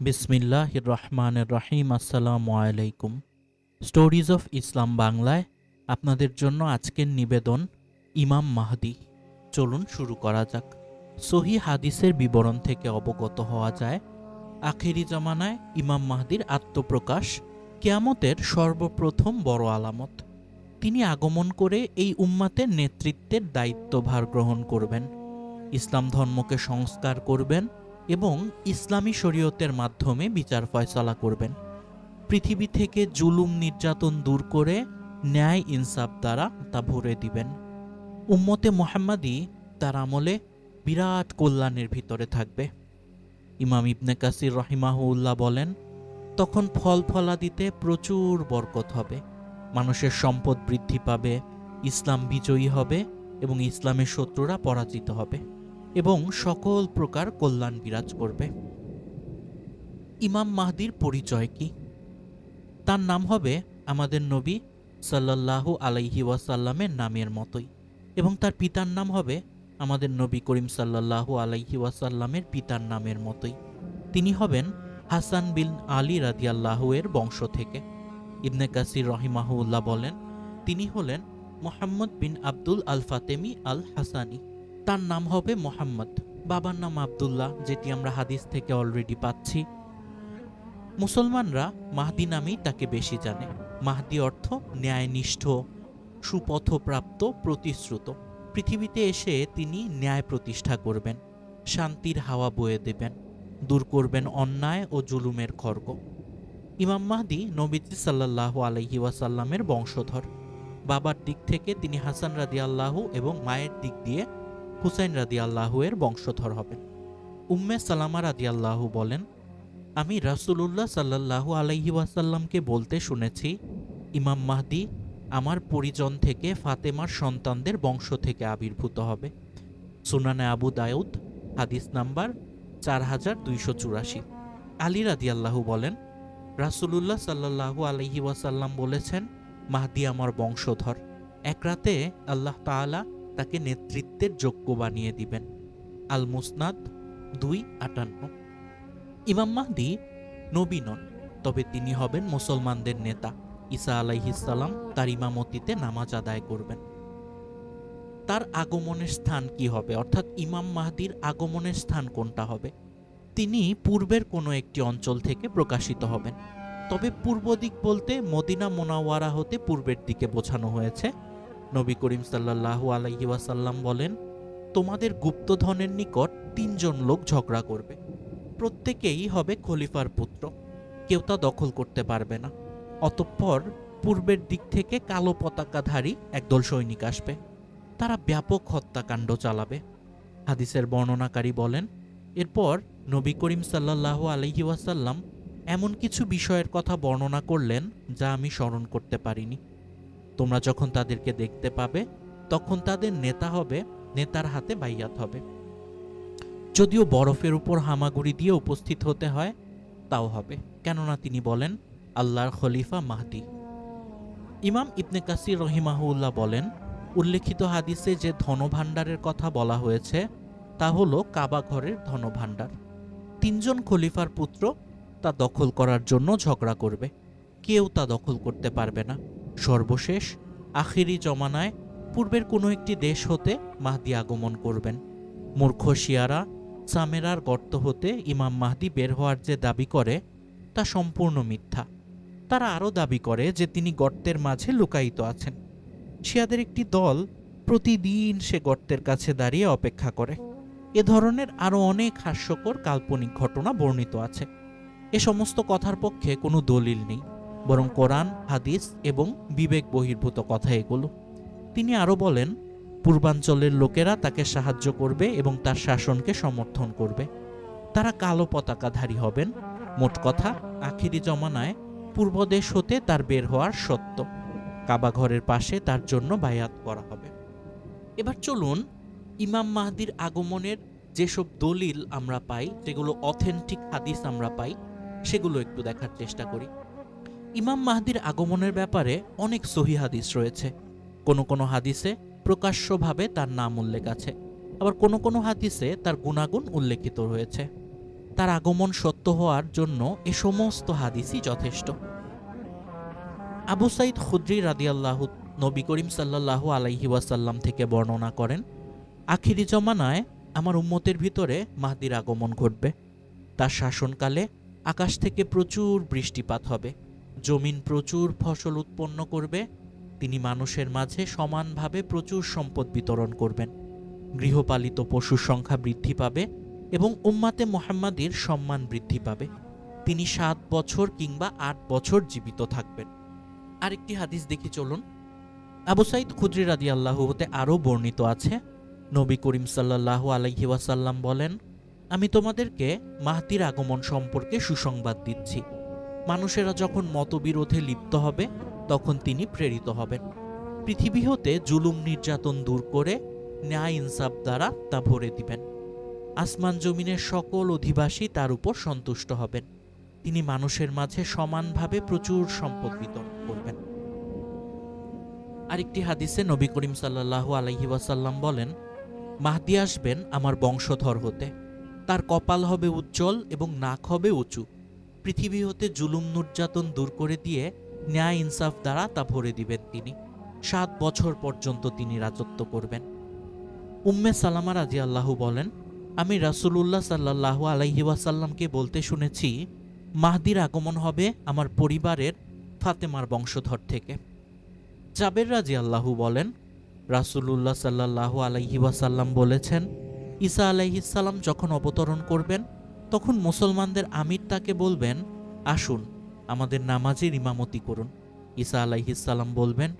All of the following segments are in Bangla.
বিসমিল্লাহির রহমানির রহিম। আসসালামু আলাইকুম। স্টোরিজ অফ ইসলাম বাংলায় আপনাদের জন্য আজকের নিবেদন ইমাম মাহদি। চলুন শুরু করা যাক। সহি হাদিসের বিবরণ থেকে অবগত হওয়া যায়, আখেরি জামানায় ইমাম মাহদির আত্মপ্রকাশ কিয়ামতের সর্বপ্রথম বড় আলামত। তিনি আগমন করে এই উম্মাতের নেতৃত্বের দায়িত্বভার গ্রহণ করবেন, ইসলাম ধর্মকে সংস্কার করবেন এবং ইসলামী শরীয়তের মাধ্যমে বিচার ফয়সালা করবেন। পৃথিবী থেকে জুলুম নির্যাতন দূর করে ন্যায় ইনসাফ দ্বারা তা ভরে দিবেন। উম্মতে মুহাম্মাদি তার আমলে বিরাট কল্যাণের ভিতরে থাকবে। ইমাম ইবনে কাসির রাহিমাহুল্লাহ বলেন, তখন ফল ফলাদিতে প্রচুর বরকত হবে, মানুষের সম্পদ বৃদ্ধি পাবে, ইসলাম বিজয়ী হবে এবং ইসলামের শত্রুরা পরাজিত হবে এবং সকল প্রকার কল্যাণ বিরাজ করবে। ইমাম মাহদির পরিচয় কি? তার নাম হবে আমাদের নবী সাল্লাল্লাহু আলাইহি ওয়াসাল্লামের নামের মতোই এবং তার পিতার নাম হবে আমাদের নবী করিম সাল্লাল্লাহু আলাইহি ওয়াসাল্লামের পিতার নামের মতোই। তিনি হবেন হাসান বিন আলী রাদিয়াল্লাহু এর বংশ থেকে। ইবনে কাসির রহিমাহুল্লাহ বলেন, তিনি হলেন মুহাম্মদ বিন আব্দুল আল ফাতেমি আল হাসানি। তার নাম হবে মোহাম্মদ, বাবার নাম আব্দুল্লাহ, যেটি আমরা হাদিস থেকে অলরেডি পাচ্ছি। মুসলমানরা মাহদি নামেই তাকে বেশি জানে। মাহদি অর্থ ন্যায়নিষ্ঠ, সুপথপ্রাপ্ত, প্রতিশ্রুত। পৃথিবীতে এসে তিনি ন্যায় প্রতিষ্ঠা করবেন, শান্তির হাওয়া বয়ে দেবেন, দূর করবেন অন্যায় ও জুলুমের খড়গ। ইমাম মাহদি নবীজি সাল্লাল্লাহু আলাইহি ওয়াসাল্লামের বংশধর। বাবার দিক থেকে তিনি হাসান রাদিয়াল্লাহু এবং মায়ের দিক দিয়ে হুসাইন রাদিয়াল্লাহু এর বংশধর হবেন। উম্মে সালামা রাদিয়াল্লাহু বলেন, আমি রাসূলুল্লাহ সাল্লাল্লাহু আলাইহি ওয়াসাল্লামকে বলতে শুনেছি, ইমাম মাহদি আমার পরিজন থেকে ফাতেমার সন্তানদের বংশ থেকে আবির্ভূত হবে। সুনানে আবু দাউদ, হাদিস নাম্বার 4284। আলী রাদিয়াল্লাহু বলেন, রাসূলুল্লাহ সাল্লাল্লাহু আলাইহি ওয়াসাল্লাম বলেছেন, মাহদি আমার বংশধর। এক রাতে আল্লাহ তাআলা তাকে নেতৃত্বের যোগ্য বানিয়ে দিবেন। আল মুসনাদ 258। ইমাম মাহদি নবী নন, তবে তিনি হবেন মুসলমানদের নেতা। ঈসা আলাইহিস সালাম তার ইমামতিতে নামাজ আদায় করবেন। তার আগমনের স্থান কি হবে, অর্থাৎ ইমাম মাহদির আগমনের স্থান কোনটা হবে? তিনি পূর্বের কোনো একটি অঞ্চল থেকে প্রকাশিত হবেন, তবে পূর্ব দিক বলতে মদিনা মুনাওয়ারা হতে পূর্বের দিকে বোঝানো হয়েছে। নবী করিম সাল্লাল্লাহু আলাইহি ওয়াসাল্লাম বলেন, তোমাদের গুপ্তধনের নিকট 3 জন লোক ঝগড়া করবে, প্রত্যেকেই হবে খলিফার পুত্র, কেউ তা দখল করতে পারবে না। অতঃপর পূর্বের দিক থেকে কালো পতাকাধারী একদল সৈনিক আসবে, তারা ব্যাপক হত্যাকাণ্ড চালাবে। হাদিসের বর্ণনাকারী বলেন, এরপর নবী করিম সাল্লাল্লাহু আলাইহি ওয়াসাল্লাম এমন কিছু বিষয়ের কথা বর্ণনা করলেন যা আমি স্মরণ করতে পারিনি। তোমরা যখন তাদেরকে দেখতে পাবে, তখন তাদের নেতা হবে, নেতার হাতে বাইয়াত হবে। যদিও বরফের উপর হামাগুড়ি দিয়ে উপস্থিত হতে হয়, তাও হবে, কেননা তিনি বলেন আল্লাহর খলিফা মাহদি। ইমাম ইবনে কাসির রহিমাহুল্লাহ বলেন, উল্লেখিত হাদিসে যে ধনভাণ্ডারের কথা বলা হয়েছে তা হলো কাবা ঘরের ধনভাণ্ডার। 3 জন খলিফার পুত্র তা দখল করার জন্য ঝগড়া করবে, কেউ তা দখল করতে পারবে না। সর্বশেষ আখিরি জমানায় পূর্বের কোনো একটি দেশ হতে মাহদি আগমন করবেন। মূর্খ শিয়ারা সামেরার গর্ত হতে ইমাম মাহদি বের হওয়ার যে দাবি করে তা সম্পূর্ণ মিথ্যা। তারা আরও দাবি করে যে তিনি গর্তের মাঝে লুকায়িত আছেন। শিয়াদের একটি দল প্রতিদিন সে গর্তের কাছে দাঁড়িয়ে অপেক্ষা করে। এ ধরনের আরও অনেক হাস্যকর কাল্পনিক ঘটনা বর্ণিত আছে। এ সমস্ত কথার পক্ষে কোনো দলিল নেই, বরং কোরআন, হাদিস এবং বিবেক বহির্ভূত কথা এগুলো। তিনি আরও বলেন, পূর্বাঞ্চলের লোকেরা তাকে সাহায্য করবে এবং তার শাসনকে সমর্থন করবে। তারা কালো পতাকাধারী হবেন। মোট কথা, আখিরি জমানায় পূর্বদেশ হতে তার বের হওয়ার সত্য। কাবা ঘরের পাশে তার জন্য বায়াত করা হবে। এবার চলুন ইমাম মাহদির আগমনের যেসব দলিল আমরা পাই, যেগুলো অথেন্টিক হাদিস আমরা পাই, সেগুলো একটু দেখার চেষ্টা করি। ইমাম মাহদির আগমনের ব্যাপারে অনেক সহিহ হাদিস রয়েছে। কোনো কোনো হাদিসে প্রকাশ্যভাবে তার নাম উল্লেখ আছে, আবার কোনো কোনো হাদিসে তার গুণাগুণ উল্লেখিত রয়েছে। তার আগমন সত্য হওয়ার জন্য এ সমস্ত হাদিসই যথেষ্ট। আবু সাইদ খুদরি রাদিয়াল্লাহু নবী করিম সাল্লাল্লাহু আলাইহি ওয়াসাল্লাম থেকে বর্ণনা করেন, আখিরি জমানায় আমার উম্মতের ভিতরে মাহদির আগমন ঘটবে। তার শাসনকালে আকাশ থেকে প্রচুর বৃষ্টিপাত হবে, জমিন প্রচুর ফসল উৎপন্ন করবে। তিনি মানুষের মাঝে সমানভাবে প্রচুর সম্পদ বিতরণ করবেন। গৃহপালিত পশুর সংখ্যা বৃদ্ধি পাবে এবং উম্মাতে মুহাম্মাদির সম্মান বৃদ্ধি পাবে। তিনি 7 বছর কিংবা 8 বছর জীবিত থাকবেন। আরেকটি হাদিস দেখি চলুন। আবু সাইদ খুদরি রাদিয়াল্লাহু হতে আরও বর্ণিত আছে, নবী করিম সাল্লাল্লাহু আলাইহি ওয়াসাল্লাম বলেন, আমি তোমাদেরকে মাহদির আগমন সম্পর্কে সুসংবাদ দিচ্ছি। মানুষেরা যখন মতবিরোধে লিপ্ত হবে তখন তিনি প্রেরিত হবেন। পৃথিবী হতে জুলুম নির্যাতন দূর করে ন্যায় ইনসাফ দ্বারা তা ভরে দিবেন। আসমান জমিনের সকল অধিবাসী তার উপর সন্তুষ্ট হবেন। তিনি মানুষের মাঝে সমানভাবে প্রচুর সম্পদ বিতরণ করবেন। আরেকটি হাদিসে নবী করিম সাল্লাল্লাহু আলাইহি ওয়াসাল্লাম বলেন, মাহদি আসবেন আমার বংশধর হতে। তার কপাল হবে উজ্জ্বল এবং নাক হবে উঁচু। পৃথিবী হতে জুলুম নির্যাতন দূর করে দিয়ে ন্যায় ইনসাফ দ্বারা তা ভরে দিবেন তিনি। 7 বছর পর্যন্ত তিনি রাজত্ব করবেন। উম্মে সালামা রাদিয়াল্লাহু বলেন, আমি রাসূলুল্লাহ সাল্লাল্লাহু আলাইহি ওয়াসাল্লামকে বলতে শুনেছি, মাহদির আগমন হবে আমার পরিবারের ফাতেমার বংশধর থেকে। জাবের রাদিয়াল্লাহু বলেন, রাসূলুল্লাহ সাল্লাল্লাহু আলাইহি ওয়াসাল্লাম বলেছেন, ঈসা আলাইহিস সালাম যখন অবতরণ করবেন তখন মুসলমানদের আমির তাকে বলবেন, আসুন আমাদের নামাজের ইমামতি করুন। ঈসা আলাইহিস সালাম বলবেন,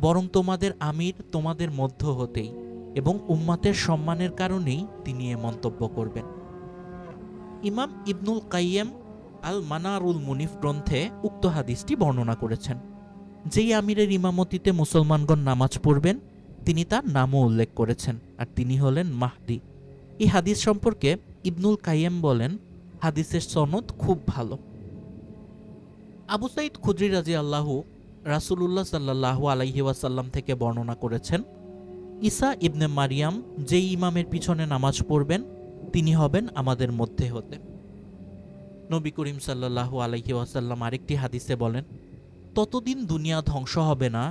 বরং তোমাদের আমির তোমাদের মধ্য হতেই এবং উম্মাতের সম্মানের কারণেই তিনি এ মন্তব্য করবেন। ইমাম ইবনুল কাইয়্যিম আল মানারুল মুনিফ গ্রন্থে উক্ত হাদিসটি বর্ণনা করেছেন। যেই আমিরের ইমামতিতে মুসলমানগণ নামাজ পড়বেন তিনি তার নামও উল্লেখ করেছেন, আর তিনি হলেন মাহদি। এই হাদিস সম্পর্কে ইবনুল কাইয়্যিম বলেন, হাদিসের সনদ খুব ভালো। আবু সাইদ খুদরি রাদিয়াল্লাহু রাসূলুল্লাহ সাল্লাল্লাহু আলাইহি ওয়াসাল্লাম থেকে বর্ণনা করেছেন, ঈসা ইবনে মারিয়াম যেই ইমামের পিছনে নামাজ পড়বেন তিনি হবেন আমাদের মধ্যে হতে। নবী করিম সাল্লাল্লাহু আলাইহি ওয়াসাল্লাম আরেকটি হাদিসে বলেন, ততদিন দুনিয়া ধ্বংস হবে না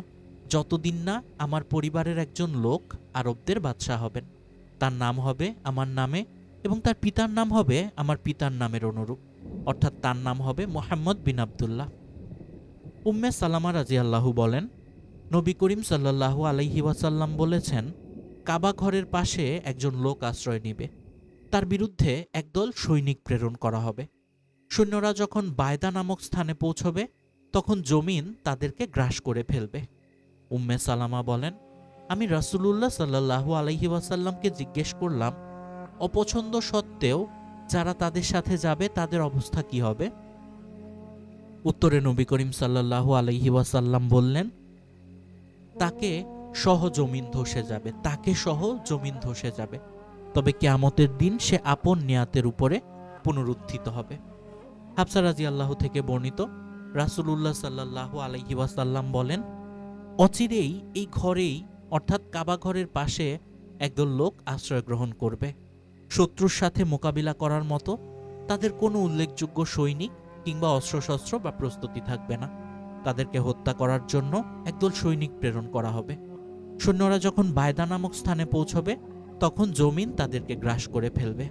যতদিন না আমার পরিবারের একজন লোক আরবদের বাদশাহ হবেন। তার নাম হবে আমার নামে এবং তার পিতার নাম হবে আমার পিতার নামের অনুরূপ, অর্থাৎ তার নাম হবে মুহাম্মদ বিন আবদুল্লাহ। উম্মে সালামা রাদিয়াল্লাহু বলেন, নবী করিম সাল্লাল্লাহু আলাইহি ওয়াসাল্লাম বলেছেন, কাবা ঘরের পাশে একজন লোক আশ্রয় নিবে, তার বিরুদ্ধে একদল সৈনিক প্রেরণ করা হবে। সৈন্যরা যখন বায়দা নামক স্থানে পৌঁছবে তখন জমিন তাদেরকে গ্রাস করে ফেলবে। উম্মে সালামা বলেন, আমি রাসূলুল্লাহ সাল্লাল্লাহু আলাইহি ওয়াসাল্লামকে জিজ্ঞেস করলাম, অপছন্দ সত্ত্বেও যারা তাদের সাথে যাবে তাদের অবস্থা কি হবে? উত্তরে নবী করিম সাল্লাল্লাহু আলাইহি ওয়াসাল্লাম বললেন, তাকে সহ জমিন ধসে যাবে, তাকে সহ জমিন ধসে যাবে, তবে কিয়ামতের দিন সে আপন নিয়াতের উপরে পুনরুত্থিত হবে। হাফসা রাদিয়াল্লাহু থেকে বর্ণিত, রাসূলুল্লাহ সাল্লাল্লাহু আলাইহি ওয়াসাল্লাম বলেন, অচিরেই এই ঘরেই অর্থাৎ কাবা ঘরের পাশে একদল লোক আশ্রয় গ্রহণ করবে। শত্রুর সাথে মোকাবিলা করার মতো তাদের কোনো উল্লেখযোগ্য সৈনিক কিংবা অস্ত্রশস্ত্র বা প্রস্তুতি থাকবে না। তাদেরকে হত্যা করার জন্য একদল সৈনিক প্রেরণ করা হবে। সৈন্যরা যখন বায়দা নামক স্থানে পৌঁছবে তখন জমিন তাদেরকে গ্রাস করে ফেলবে।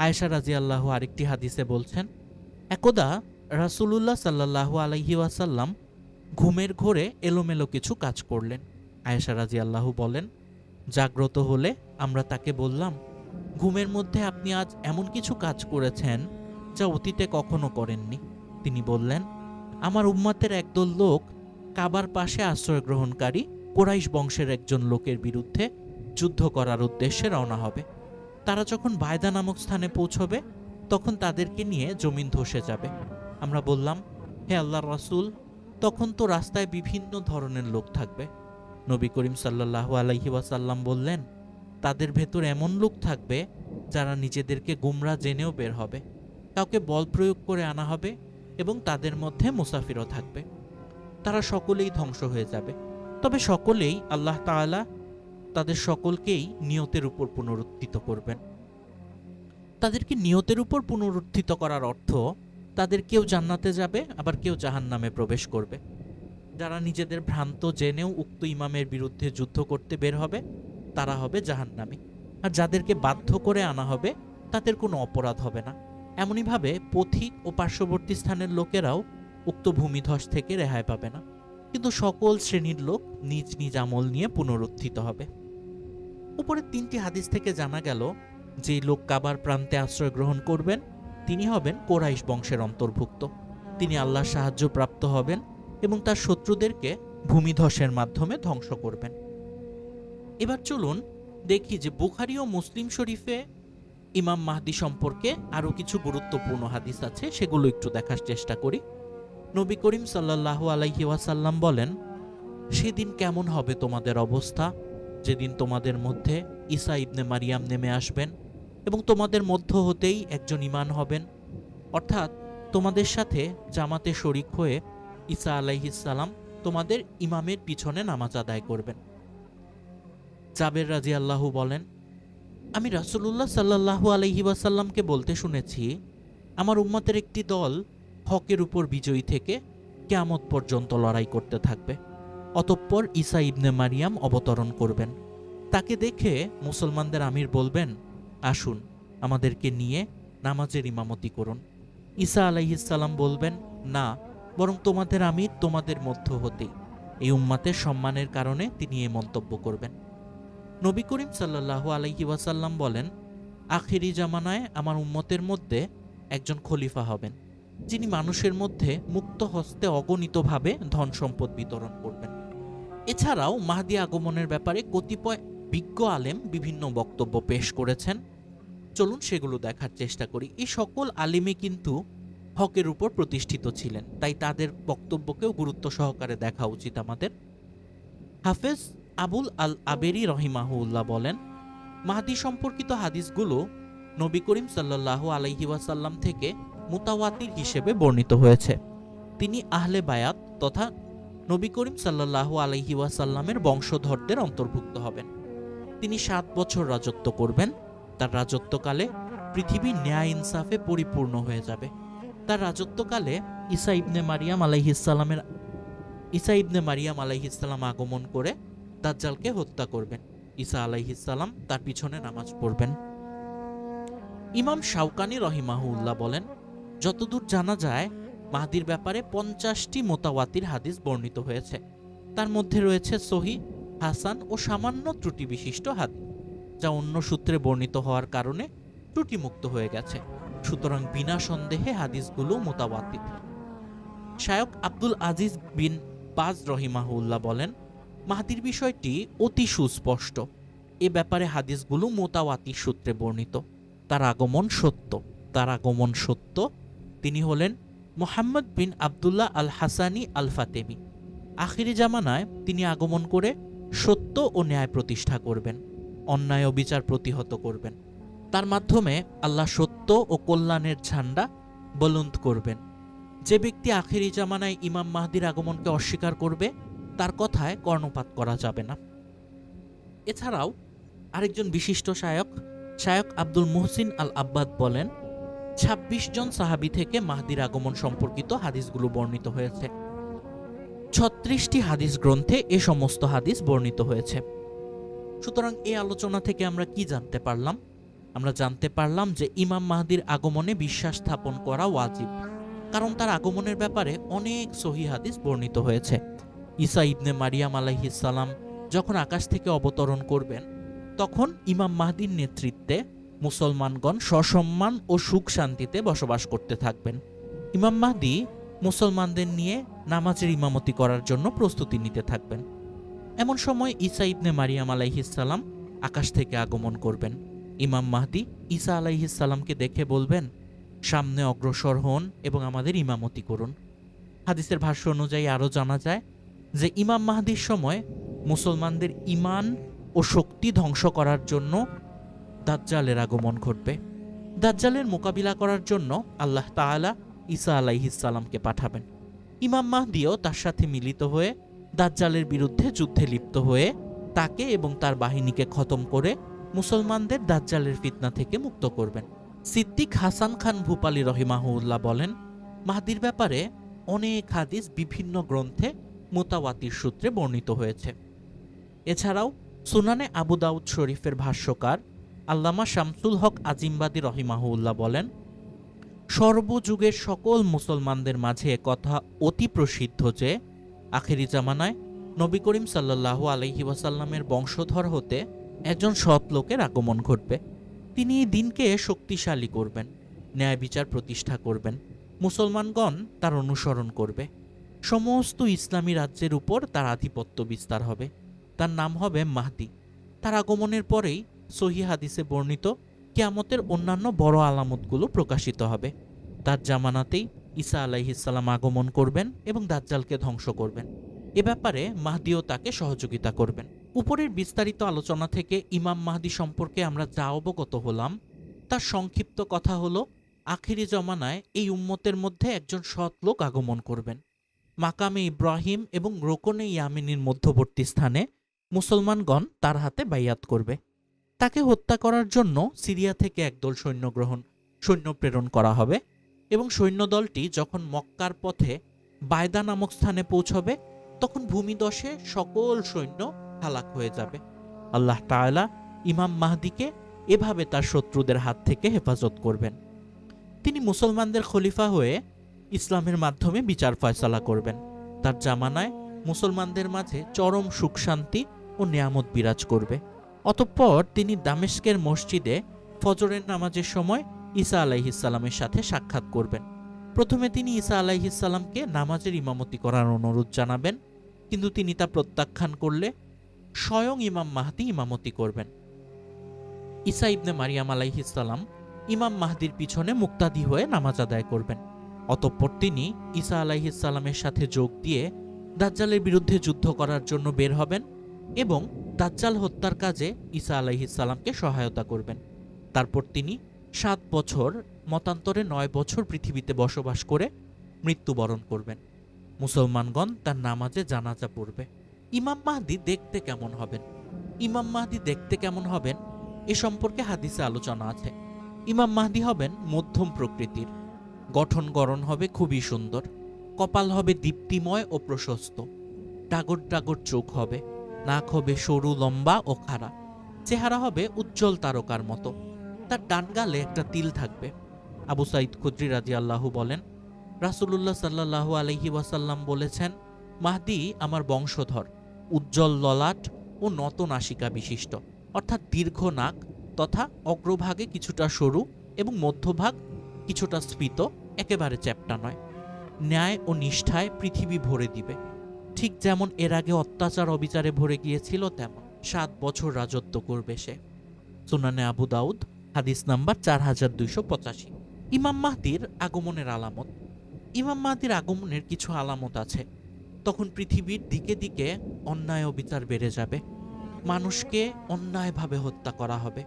আয়েশা রাদিয়াল্লাহু আরেকটি হাদিসে বলছেন, একদা রাসূলুল্লাহ সাল্লাল্লাহু আলাইহি ওয়াসাল্লাম ঘুমের ঘোরে এলোমেলো কিছু কাজ করলেন। আয়েশা রাদিয়াল্লাহু বলেন, জাগ্রত হলে আমরা তাকে বললাম, ঘুমের মধ্যে আপনি আজ এমন কিছু কাজ করেছেন যা অতীতে কখনো করেননি। তিনি বললেন, আমার উম্মতের একদল লোক কাবার পাশে আশ্রয় গ্রহণকারী কুরাইশ বংশের একজন লোকের বিরুদ্ধে যুদ্ধ করার উদ্দেশ্যে রওনা হবে। তারা যখন বায়দা নামক স্থানে পৌঁছবে তখন তাদেরকে নিয়ে জমিন ধসে যাবে। আমরা বললাম, হে আল্লাহর রাসূল, তখন তো রাস্তায় বিভিন্ন ধরনের লোক থাকবে। নবী করিম সাল্লাল্লাহু আলাইহি ওয়াসাল্লাম বললেন, তাদের ভেতর এমন লোক থাকবে যারা নিজেদেরকে গুমরা জেনেও বের হবে, কাউকে বল প্রয়োগ করে আনা হবে এবং তাদের মধ্যে মুসাফিরও থাকবে। তারা সকলেই ধ্বংস হয়ে যাবে, তবে সকলেই আল্লাহ তাআলা তাদের সকলকেই নিয়তের উপর পুনরুত্থিত করবেন। তাদেরকে নিয়তের উপর পুনরুত্থিত করার অর্থ তাদের কেউ জান্নাতে যাবে, আবার কেউ জাহান্নামে প্রবেশ করবে। যারা নিজেদের ভ্রান্ত জেনেও উক্ত ইমামের বিরুদ্ধে যুদ্ধ করতে বের হবে তারা হবে জাহান্নামী, আর যাদেরকে বাধ্য করে আনা হবে তাদের কোনো অপরাধ হবে না। এমনইভাবে পথিক ও পার্শ্ববর্তী স্থানের লোকেরাও উক্ত ভূমিধস থেকে রেহাই পাবে না, কিন্তু সকল শ্রেণীর লোক নিজ নিজ আমল নিয়ে পুনরুত্থিত হবে। উপরের 3টি হাদিস থেকে জানা গেল যে লোক কাবার প্রান্তে আশ্রয় গ্রহণ করবেন তিনি হবেন কোরাইশ বংশের অন্তর্ভুক্ত। তিনি আল্লাহর সাহায্য প্রাপ্ত হবেন এবং তার শত্রুদেরকে ভূমিধসের মাধ্যমে ধ্বংস করবেন। এবার চলুন দেখি যে বুখারী ও মুসলিম শরীফে ইমাম মাহদী সম্পর্কে আরও কিছু গুরুত্বপূর্ণ হাদিস আছে, সেগুলো একটু দেখার চেষ্টা করি। নবী করিম সাল্লাল্লাহু আলাইহি ওয়াসাল্লাম বলেন, সেদিন কেমন হবে তোমাদের অবস্থা যেদিন তোমাদের মধ্যে ঈসা ইবনে মারিয়াম নেমে আসবেন এবং তোমাদের মধ্য হতেই একজন ঈমান হবেন, অর্থাৎ তোমাদের সাথে জামাতে শরিক হয়ে ঈসা আলাইহিস সালাম তোমাদের ইমামের পিছনে নামাজ আদায় করবেন। জাবের রাদিয়াল্লাহু বলেন, আমি রাসূলুল্লাহ সাল্লাল্লাহু আলাইহি ওয়াসাল্লামকে বলতে শুনেছি, আমার উম্মতের একটি দল হকের উপর বিজয়ী থেকে কিয়ামত পর্যন্ত লড়াই করতে থাকবে। অতঃপর ঈসা ইবনে মারিয়াম অবতরণ করবেন। তাকে দেখে মুসলমানদের আমির বলবেন, আসুন আমাদেরকে নিয়ে নামাজের ইমামতি করুন। ঈসা আলাইহিস সালাম বলবেন, না, বরং তোমাদের আমির তোমাদের মধ্য হতেই। এই উম্মাতের সম্মানের কারণে তিনি এই মন্তব্য করবেন। নবী করিম সাল্লাল্লাহু আলাইহি ওয়াসাল্লাম বলেন, আখিরি জামানায় আমার উম্মতের মধ্যে একজন খলিফা হবেন, যিনি মানুষের মধ্যে মুক্ত হস্তে অগণিতভাবে ধন সম্পদ বিতরণ করবেন। এছাড়াও মাহদী আগমনের ব্যাপারে কতিপয় বিজ্ঞ আলেম বিভিন্ন বক্তব্য পেশ করেছেন। চলুন সেগুলো দেখার চেষ্টা করি। এই সকল আলেমই কিন্তু হকের উপর প্রতিষ্ঠিত ছিলেন, তাই তাদের বক্তব্যকেও গুরুত্ব সহকারে দেখা উচিত আমাদের। হাফেজ আবুল আল আবেরি রহিমাহুল্লাহ বলেন, মাহদী সম্পর্কিত হাদিসগুলো নবী করিম সাল্লাল্লাহু আলাইহি ওয়াসাল্লাম থেকে মুতাওয়াতির হিসেবে বর্ণিত হয়েছে। তিনি আহলে বায়াত তথা নবী করিম সাল্লাল্লাহু আলাইহি ওয়াসাল্লামের বংশধরদের অন্তর্ভুক্ত হবেন। তিনি 7 বছর রাজত্ব করবেন। তার রাজত্বকালে পৃথিবী ন্যায় ইনসাফে পরিপূর্ণ হয়ে যাবে। তার রাজত্বকালে ঈসা ইবনে মারিয়াম আলাইহিস সালাম আগমন করে দাজ্জালকে হত্যা করবেন। ঈসা আলাইহিস সালাম তার পিছনে নামাজ পড়বেন। ইমাম শাওকানি রহিমাহুল্লাহ বলেন, যতদূর জানা যায় মাহদীর ব্যাপারে 50টি মুতাওয়াতির হাদিস বর্ণিত হয়েছে। তার মধ্যে রয়েছে সহিহ, হাসান ও সামান্য ত্রুটি বিশিষ্ট হাদিস, যা অন্য সূত্রে বর্ণিত হওয়ার কারণে ত্রুটিমুক্ত হয়ে গেছে। সুতরাং বিনা সন্দেহে হাদিসগুলো মুতাওয়াতির। শায়খ আব্দুল আজিজ বিন বাজ রহিমাহুল্লাহ বলেন, মাহদীর বিষয়টি অতি সুস্পষ্ট। এ ব্যাপারে হাদিসগুলো মুতাওয়াতির সূত্রে বর্ণিত। তার আগমন সত্য। তিনি হলেন মুহাম্মদ বিন আবদুল্লাহ আল হাসানি আল ফাতেমি। আখিরি জামানায় তিনি আগমন করে সত্য ও ন্যায় প্রতিষ্ঠা করবেন, অন্যায় ও বিচার প্রতিহত করবেন। তার মাধ্যমে আল্লাহ সত্য ও কল্যাণের ঝান্ডা বুলন্দ করবেন। যে ব্যক্তি আখিরি জামানায় ইমাম মাহদীর আগমনকে অস্বীকার করবে তার কথায় কর্ণপাত করা যাবে না। এছাড়াও আরেকজন বিশিষ্ট শায়খ আব্দুল মুহসিন আল আব্বাদ বলেন, 26 জন সাহাবী থেকে মাহদীর আগমন সম্পর্কিত হাদিসগুলো বর্ণিত হয়েছে। 36টি হাদিস গ্রন্থে এ সমস্ত হাদিস বর্ণিত হয়েছে। সুতরাং এই আলোচনা থেকে আমরা কি জানতে পারলাম? আমরা জানতে পারলাম যে ইমাম মাহদীর আগমনে বিশ্বাস স্থাপন করা ওয়াজিব, কারণ তার আগমনের ব্যাপারে অনেক সহিহ হাদিস বর্ণিত হয়েছে। ঈসা ইবনে মারিয়াম আলাইহিস সালাম যখন আকাশ থেকে অবতরণ করবেন তখন ইমাম মাহদীর নেতৃত্বে মুসলমানগণ সসম্মান ও সুখ শান্তিতে বসবাস করতে থাকবেন। ইমাম মাহদী মুসলমানদের নিয়ে নামাজের ইমামতি করার জন্য প্রস্তুতি নিতে থাকবেন। এমন সময় ঈসা ইবনে মারিয়াম আলাইহিস সালাম আকাশ থেকে আগমন করবেন। ইমাম মাহদী ঈসা আলাইহিস সালামকে দেখে বলবেন, সামনে অগ্রসর হন এবং আমাদের ইমামতি করুন। হাদিসের ভাষ্য অনুযায়ী আরও জানা যায় যে ইমাম মাহদীর সময় মুসলমানদের ঈমান ও শক্তি ধ্বংস করার জন্য দাজ্জালের আগমন ঘটবে। দাজ্জালের মোকাবিলা করার জন্য আল্লাহ তাআলা ঈসা আলাইহিস সালামকে পাঠাবেন। ইমাম মাহদীও তার সাথে মিলিত হয়ে দাজ্জালের বিরুদ্ধে যুদ্ধে লিপ্ত হয়ে তাকে এবং তার বাহিনীকে খতম করে মুসলমানদের দাজ্জালের ফিতনা থেকে মুক্ত করবেন। সিদ্দিক হাসান খান ভূপালী রহিমাহুল্লাহ বলেন, মাহদির ব্যাপারে অনেক হাদিস বিভিন্ন গ্রন্থে মুতাওয়াতির সূত্রে বর্ণিত হয়েছে। এছাড়াও সুনানে আবু দাউদ শরীফের ভাষ্যকার আল্লামা শামসুল হক আজিমবাদী রহিমাহুল্লাহ বলেন, সর্বযুগের সকল মুসলমানদের মাঝে একথা অতি প্রসিদ্ধ যে আখেরি জামানায় নবী করিম সাল্লাল্লাহু আলাইহি ওয়াসাল্লামের বংশধর হতে একজন সৎ লোকের আগমন ঘটবে। তিনি এই দিনকে শক্তিশালী করবেন, ন্যায় বিচার প্রতিষ্ঠা করবেন, মুসলমানগণ তার অনুসরণ করবে, সমস্ত ইসলামী রাজ্যের উপর তার আধিপত্য বিস্তার হবে। তার নাম হবে মাহদি। তার আগমনের পরেই সহিহ হাদিসে বর্ণিত কিয়ামতের অন্যান্য বড় আলামতগুলো প্রকাশিত হবে। তার জামানাতেই ঈসা আলাইহিসসালাম আগমন করবেন এবং দাজ্জালকে ধ্বংস করবেন। এ ব্যাপারে মাহদিও তাকে সহযোগিতা করবেন। উপরের বিস্তারিত আলোচনা থেকে ইমাম মাহদি সম্পর্কে আমরা যা অবগত হলাম তার সংক্ষিপ্ত কথা হলো, আখিরি জমানায় এই উম্মতের মধ্যে একজন সৎ লোক আগমন করবেন। মাকামে ইব্রাহিম এবং রোকনে ইয়ামিনীর মধ্যবর্তী স্থানে মুসলমানগণ তার হাতে বাইয়াত করবে। তাকে হত্যা করার জন্য সিরিয়া থেকে একদল সৈন্য প্রেরণ করা হবে এবং সৈন্যদলটি যখন মক্কার পথে বায়দা নামক স্থানে পৌঁছবে তখন ভূমিদশে সকল সৈন্য হালাক হয়ে যাবে। আল্লাহ তাআলা ইমাম মাহদিকে এভাবে তার শত্রুদের হাত থেকে হেফাজত করবেন। তিনি মুসলমানদের খলিফা হয়ে ইসলামের মাধ্যমে বিচার ফয়সালা করবেন। তার জামানায় মুসলমানদের মাঝে চরম সুখ শান্তি ও নিয়ামত বিরাজ করবে। অতঃপর তিনি দামেস্কের মসজিদে ফজরের নামাজের সময় ঈসা আলাইহিসসালামের সাথে সাক্ষাৎ করবেন। প্রথমে তিনি ঈসা আলাইহিসসালামকে নামাজের ইমামতি করার অনুরোধ জানাবেন, কিন্তু তিনি তা প্রত্যাখ্যান করলে স্বয়ং ইমাম মাহদি ইমামতি করবেন। ঈসা ইবনে মারিয়াম আলাইহিসসালাম ইমাম মাহদির পিছনে মুক্তাদি হয়ে নামাজ আদায় করবেন। অতঃপর তিনি ঈসা আলাইহিসসালামের সাথে যোগ দিয়ে দাজ্জালের বিরুদ্ধে যুদ্ধ করার জন্য বের হবেন এবং দাজ্জাল হত্যার কাজে ঈসা আলাইহিসসালামকে সহায়তা করবেন। তারপর তিনি 7 বছর, মতান্তরে 9 বছর পৃথিবীতে বসবাস করে মৃত্যুবরণ করবেন। মুসলমানগণ তার নামাজে জানাজা পড়বে। ইমাম মাহদি দেখতে কেমন হবেন? ইমাম মাহদি দেখতে কেমন হবেন এ সম্পর্কে হাদিসে আলোচনা আছে। ইমাম মাহদি হবেন মধ্যম প্রকৃতির, গঠন গড়ন হবে খুবই সুন্দর, কপাল হবে দীপ্তিময় ও প্রশস্ত, ডাগর ডাগর চোখ হবে, নাক হবে সরু লম্বা ও খাড়া, চেহারা হবে উজ্জ্বল তারকার মতো, তার ডান গালে একটা তিল থাকবে। আবু সাঈদ খুদরি রাদিয়াল্লাহু বলেন, রাসূলুল্লাহ সাল্লাল্লাহু আলাইহি ওয়াসাল্লাম বলেছেন, মাহদি আমার বংশধর, উজ্জ্বল ললাট ও নত নাসিকা বিশিষ্ট, অর্থাৎ দীর্ঘ নাক তথা অগ্রভাগে কিছুটা সরু এবং মধ্যভাগ কিছুটা স্ফীত, একেবারে চ্যাপ্টা নয়। ন্যায় ও নিষ্ঠায় পৃথিবী ভরে দিবে, ঠিক যেমন এর আগে অত্যাচার অবিচারে ভরে গিয়েছিল তেমন। 7 বছর রাজত্ব করবে সে। সুনানে আবু দাউদ হাদিস নাম্বার 4285। ইমাম মাহদির আগমনের আলামত। ইমাম মাহদির আগমনের কিছু আলামত আছে। তখন পৃথিবীর দিকে দিকে অন্যায় অবিচার বেড়ে যাবে, মানুষকে অন্যায়ভাবে হত্যা করা হবে,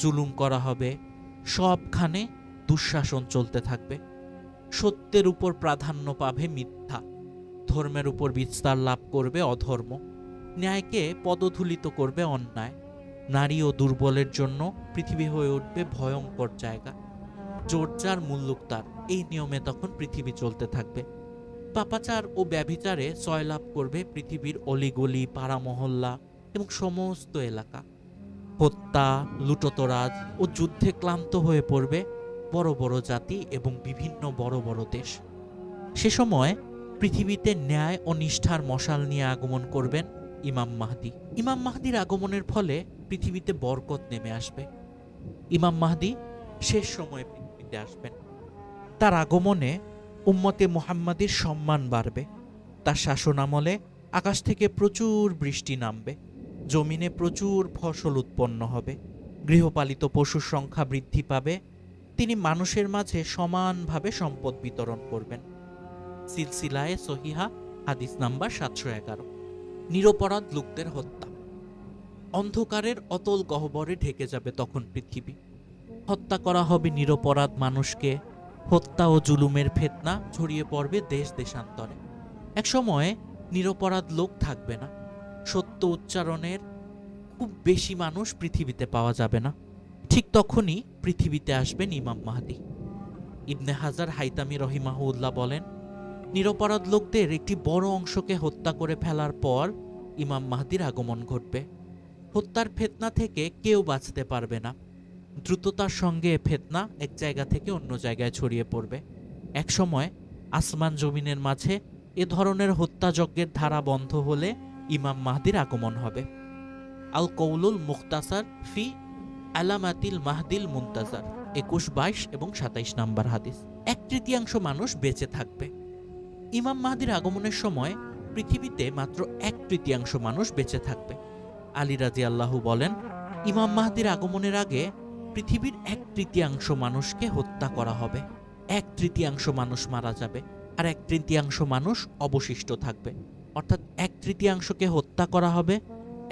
জুলুম করা হবে, সবখানে দুঃশাসন চলতে থাকবে, সত্যের উপর প্রাধান্য পাবে মিথ্যা, ধর্মের উপর বিস্তার লাভ করবে অধর্ম, ন্যায়কে পদধূলিত করবে অন্যায়, নারী ও দুর্বলের জন্য পৃথিবী হয়ে উঠবে ভয়ঙ্কর জায়গা, জোর যার মুল্লুক তার, এই নিয়মে তখন পৃথিবী চলতে থাকবে। পাপাচার ও ব্যভিচারে সয়লাভ করবে পৃথিবীর অলিগলি, পাড়া মহল্লা এবং সমস্ত এলাকা। হত্যা, লুটতরাজ ও যুদ্ধে ক্লান্ত হয়ে পড়বে বড় বড় জাতি এবং বিভিন্ন বড় বড় দেশ। সে সময় পৃথিবীতে ন্যায় ও নিষ্ঠার মশাল নিয়ে আগমন করবেন ইমাম মাহদি। ইমাম মাহদির আগমনের ফলে পৃথিবীতে বরকত নেমে আসবে। ইমাম মাহদি শেষ সময়ে পৃথিবীতে আসবেন। তার আগমনে উম্মতে মুহাম্মাদির সম্মান বাড়বে। তার শাসনামলে আকাশ থেকে প্রচুর বৃষ্টি নামবে, জমিনে প্রচুর ফসল উৎপন্ন হবে, গৃহপালিত পশুর সংখ্যা বৃদ্ধি পাবে। তিনি মানুষের মাঝে সমানভাবে সম্পদ বিতরণ করবেন। সিলসিলায়ে সহিহা হাদিস নাম্বার 711। নিরপরাধ লোকদের হত্যা। অন্ধকারের অতল গহ্বরে ঢেকে যাবে তখন পৃথিবী। হত্যা করা হবে নিরপরাধ মানুষকে। হত্যা ও জুলুমের ফিতনা ছড়িয়ে পড়বে দেশ দেশান্তরে। এক সময়ে নিরপরাধ লোক থাকবে না। সত্য উচ্চারণের খুব বেশি মানুষ পৃথিবীতে পাওয়া যাবে না। ঠিক তখনই পৃথিবীতে আসবেন ইমাম মাহদী। ইবনে হাজার হাইতামি রহিমাহুল্লাহ বলেন, নিরপরাধ লোকদের একটি বড় অংশকে হত্যা করে ফেলার পর ইমাম মাহদীর আগমন ঘটবে। হত্যার ফিতনা থেকে কেউ বাঁচতে পারবে না। দ্রুততার সঙ্গে ফিতনা এক জায়গা থেকে অন্য জায়গায় ছড়িয়ে পড়বে। একসময় আসমান জমিনের মাঝে এ ধরনের হত্যাযজ্ঞের ধারা বন্ধ হলে ইমাম মাহদীর আগমন হবে। আল কৌলুল মুখতাসার ফি আলামাতিল মাহদিল মুনতাজার 21, 22 এবং 27 নম্বর হাদিস। 1/3 মানুষ বেঁচে থাকবে। ইমাম মাহদীর আগমনের সময় পৃথিবীতে মাত্র 1/3 মানুষ বেঁচে থাকবে। আলী রাদিয়াল্লাহু বলেন, ইমাম মাহদীর আগমনের আগে পৃথিবীর 1/3 মানুষকে হত্যা করা হবে। 1/3 মানুষ মারা যাবে আর 1/3 মানুষ অবশিষ্ট থাকবে। অর্থাৎ 1/3কে হত্যা করা হবে,